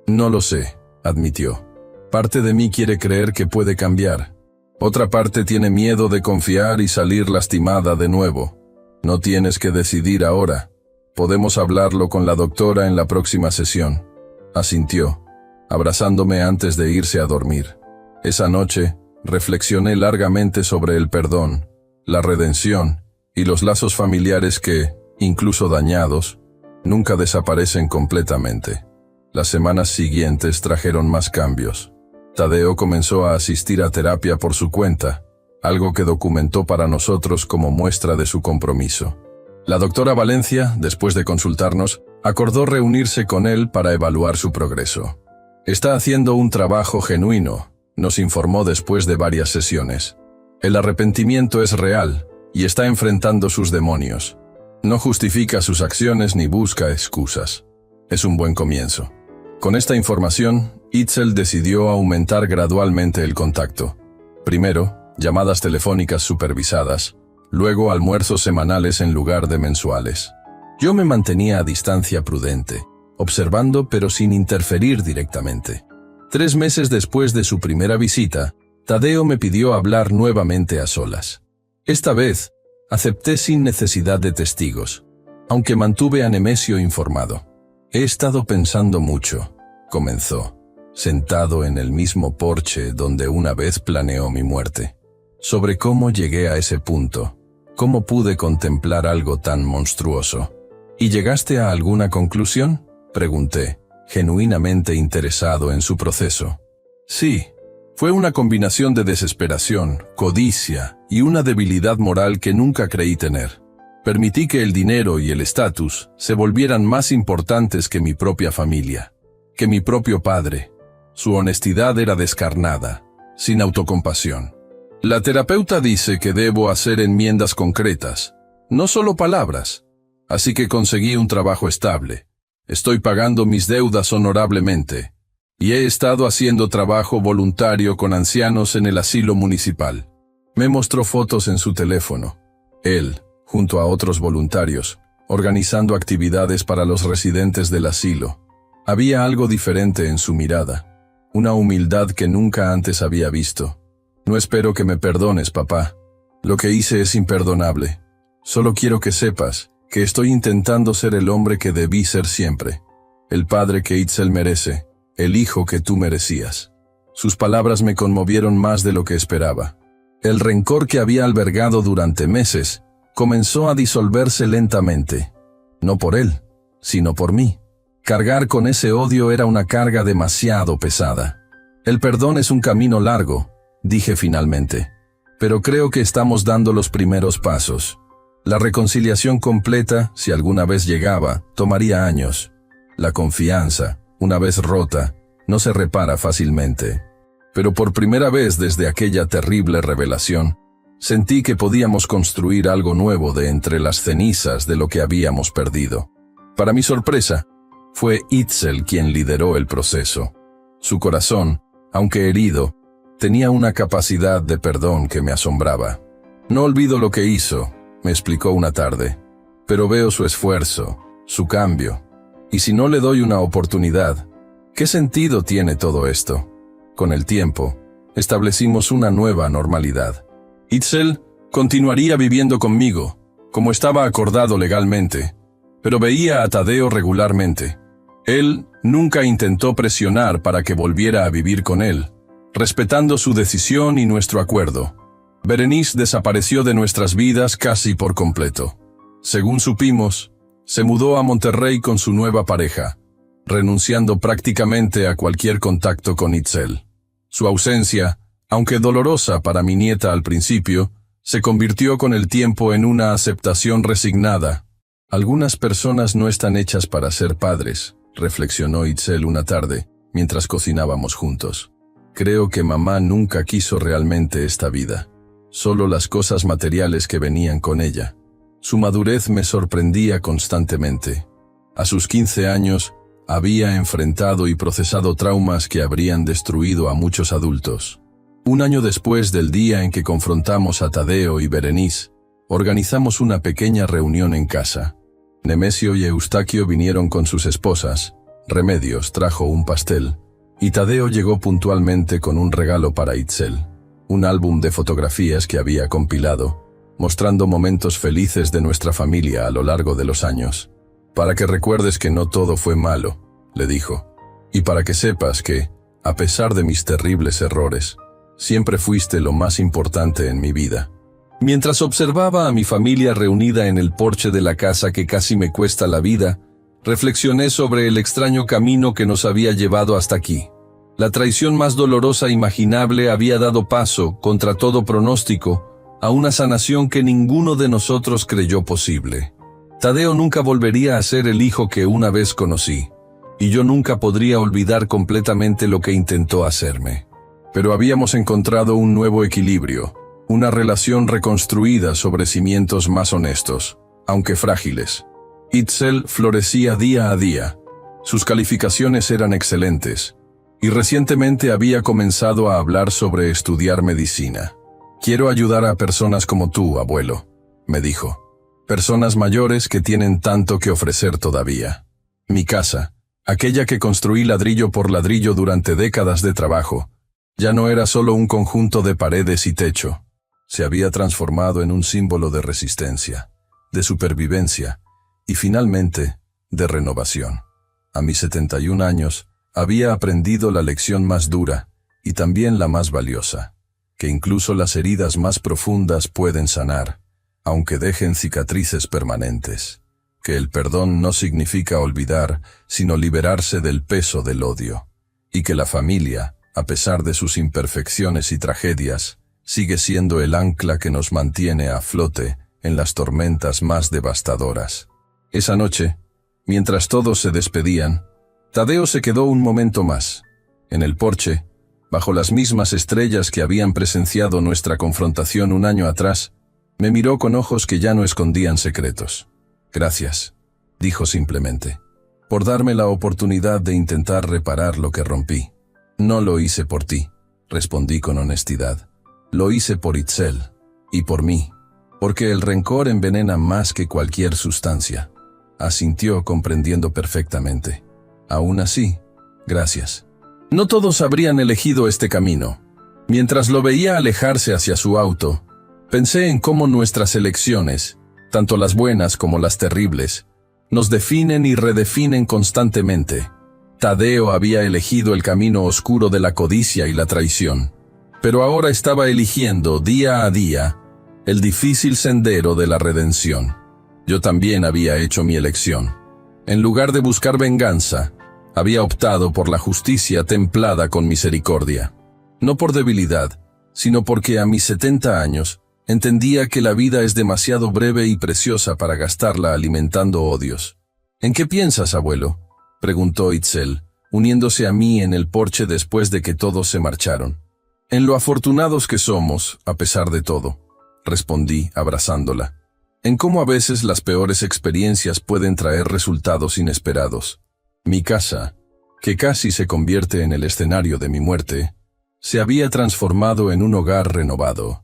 No lo sé, admitió. Parte de mí quiere creer que puede cambiar. Otra parte tiene miedo de confiar y salir lastimada de nuevo. No tienes que decidir ahora. Podemos hablarlo con la doctora en la próxima sesión. Asintió, abrazándome antes de irse a dormir. Esa noche, reflexioné largamente sobre el perdón, la redención y los lazos familiares que, incluso dañados, nunca desaparecen completamente. Las semanas siguientes trajeron más cambios. Tadeo comenzó a asistir a terapia por su cuenta, algo que documentó para nosotros como muestra de su compromiso. La doctora Valencia, después de consultarnos, acordó reunirse con él para evaluar su progreso. Está haciendo un trabajo genuino, nos informó después de varias sesiones. El arrepentimiento es real y está enfrentando sus demonios. No justifica sus acciones ni busca excusas. Es un buen comienzo. Con esta información, Itzel decidió aumentar gradualmente el contacto. Primero, llamadas telefónicas supervisadas, luego almuerzos semanales en lugar de mensuales. Yo me mantenía a distancia prudente, observando pero sin interferir directamente. 3 meses después de su primera visita, Tadeo me pidió hablar nuevamente a solas. Esta vez, acepté sin necesidad de testigos, aunque mantuve a Nemesio informado. He estado pensando mucho, comenzó, sentado en el mismo porche donde una vez planeó mi muerte, sobre cómo llegué a ese punto, cómo pude contemplar algo tan monstruoso. ¿Y llegaste a alguna conclusión?, pregunté, genuinamente interesado en su proceso. Sí, fue una combinación de desesperación, codicia y una debilidad moral que nunca creí tener. Permití que el dinero y el estatus se volvieran más importantes que mi propia familia, que mi propio padre. Su honestidad era descarnada, sin autocompasión. La terapeuta dice que debo hacer enmiendas concretas, no solo palabras. Así que conseguí un trabajo estable. Estoy pagando mis deudas honorablemente. Y he estado haciendo trabajo voluntario con ancianos en el asilo municipal. Me mostró fotos en su teléfono. Él, junto a otros voluntarios, organizando actividades para los residentes del asilo. Había algo diferente en su mirada, una humildad que nunca antes había visto. No espero que me perdones, papá. Lo que hice es imperdonable. Solo quiero que sepas que estoy intentando ser el hombre que debí ser siempre, el padre que Itzel merece, el hijo que tú merecías. Sus palabras me conmovieron más de lo que esperaba. El rencor que había albergado durante meses comenzó a disolverse lentamente. No por él, sino por mí. Cargar con ese odio era una carga demasiado pesada. El perdón es un camino largo, dije finalmente, pero creo que estamos dando los primeros pasos. La reconciliación completa, si alguna vez llegaba, tomaría años. La confianza, una vez rota, no se repara fácilmente. Pero por primera vez desde aquella terrible revelación, sentí que podíamos construir algo nuevo de entre las cenizas de lo que habíamos perdido. Para mi sorpresa, Fue Itzel quien lideró el proceso. Su corazón, aunque herido, tenía una capacidad de perdón que me asombraba. No olvido lo que hizo, me explicó una tarde, pero veo su esfuerzo, su cambio. Y si no le doy una oportunidad, ¿qué sentido tiene todo esto? Con el tiempo, establecimos una nueva normalidad. Itzel continuaría viviendo conmigo, como estaba acordado legalmente, pero veía a Tadeo regularmente. Él nunca intentó presionar para que volviera a vivir con él, respetando su decisión y nuestro acuerdo. Berenice desapareció de nuestras vidas casi por completo. Según supimos, se mudó a Monterrey con su nueva pareja, renunciando prácticamente a cualquier contacto con Itzel. Su ausencia, aunque dolorosa para mi nieta al principio, se convirtió con el tiempo en una aceptación resignada. Algunas personas no están hechas para ser padres, reflexionó Itzel una tarde, mientras cocinábamos juntos. Creo que mamá nunca quiso realmente esta vida, solo las cosas materiales que venían con ella. Su madurez me sorprendía constantemente. A sus 15 años, había enfrentado y procesado traumas que habrían destruido a muchos adultos. Un año después del día en que confrontamos a Tadeo y Berenice, organizamos una pequeña reunión en casa. Nemesio y Eustaquio vinieron con sus esposas, Remedios trajo un pastel, y Tadeo llegó puntualmente con un regalo para Itzel, un álbum de fotografías que había compilado, mostrando momentos felices de nuestra familia a lo largo de los años. Para que recuerdes que no todo fue malo, le dijo, y para que sepas que, a pesar de mis terribles errores, siempre fuiste lo más importante en mi vida. Mientras observaba a mi familia reunida en el porche de la casa que casi me cuesta la vida, reflexioné sobre el extraño camino que nos había llevado hasta aquí. La traición más dolorosa imaginable había dado paso, contra todo pronóstico, a una sanación que ninguno de nosotros creyó posible. Tadeo nunca volvería a ser el hijo que una vez conocí, y yo nunca podría olvidar completamente lo que intentó hacerme. Pero habíamos encontrado un nuevo equilibrio, una relación reconstruida sobre cimientos más honestos, aunque frágiles. Itzel florecía día a día. Sus calificaciones eran excelentes, y recientemente había comenzado a hablar sobre estudiar medicina. Quiero ayudar a personas como tú, abuelo, me dijo. Personas mayores que tienen tanto que ofrecer todavía. Mi casa, aquella que construí ladrillo por ladrillo durante décadas de trabajo, ya no era solo un conjunto de paredes y techo. Se había transformado en un símbolo de resistencia, de supervivencia y finalmente de renovación. A mis 71 años, había aprendido la lección más dura y también la más valiosa, que incluso las heridas más profundas pueden sanar, aunque dejen cicatrices permanentes, que el perdón no significa olvidar, sino liberarse del peso del odio, y que la familia, a pesar de sus imperfecciones y tragedias, sigue siendo el ancla que nos mantiene a flote en las tormentas más devastadoras. Esa noche, mientras todos se despedían, Tadeo se quedó un momento más. En el porche, bajo las mismas estrellas que habían presenciado nuestra confrontación un año atrás, me miró con ojos que ya no escondían secretos. Gracias, dijo simplemente, por darme la oportunidad de intentar reparar lo que rompí. No lo hice por ti, respondí con honestidad. Lo hice por Itzel, y por mí, porque el rencor envenena más que cualquier sustancia. Asintió comprendiendo perfectamente. Aún así, gracias. No todos habrían elegido este camino. Mientras lo veía alejarse hacia su auto, pensé en cómo nuestras elecciones, tanto las buenas como las terribles, nos definen y redefinen constantemente. Tadeo había elegido el camino oscuro de la codicia y la traición, pero ahora estaba eligiendo día a día el difícil sendero de la redención. Yo también había hecho mi elección. En lugar de buscar venganza, había optado por la justicia templada con misericordia. No por debilidad, sino porque a mis 70 años entendía que la vida es demasiado breve y preciosa para gastarla alimentando odios. ¿En qué piensas, abuelo?, preguntó Itzel, uniéndose a mí en el porche después de que todos se marcharon. En lo afortunados que somos, a pesar de todo, respondí, abrazándola. En cómo a veces las peores experiencias pueden traer resultados inesperados. Mi casa, que casi se convierte en el escenario de mi muerte, se había transformado en un hogar renovado,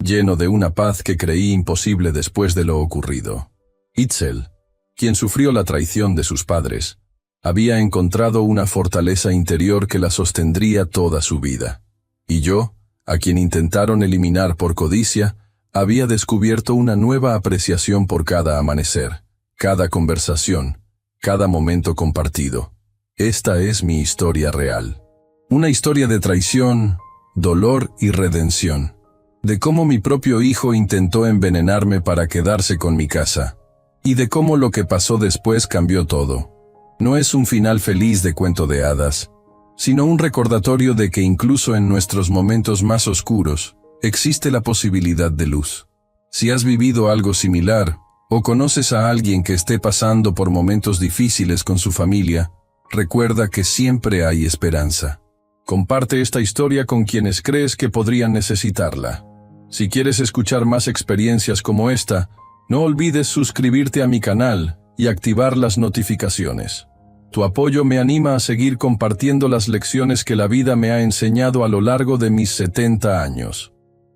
lleno de una paz que creí imposible después de lo ocurrido. Itzel, quien sufrió la traición de sus padres, había encontrado una fortaleza interior que la sostendría toda su vida. Y yo, a quien intentaron eliminar por codicia, había descubierto una nueva apreciación por cada amanecer, cada conversación, cada momento compartido. Esta es mi historia real. Una historia de traición, dolor y redención. De cómo mi propio hijo intentó envenenarme para quedarse con mi casa. Y de cómo lo que pasó después cambió todo. No es un final feliz de cuento de hadas, sino un recordatorio de que incluso en nuestros momentos más oscuros, existe la posibilidad de luz. Si has vivido algo similar, o conoces a alguien que esté pasando por momentos difíciles con su familia, recuerda que siempre hay esperanza. Comparte esta historia con quienes crees que podrían necesitarla. Si quieres escuchar más experiencias como esta, no olvides suscribirte a mi canal y activar las notificaciones. Tu apoyo me anima a seguir compartiendo las lecciones que la vida me ha enseñado a lo largo de mis 70 años.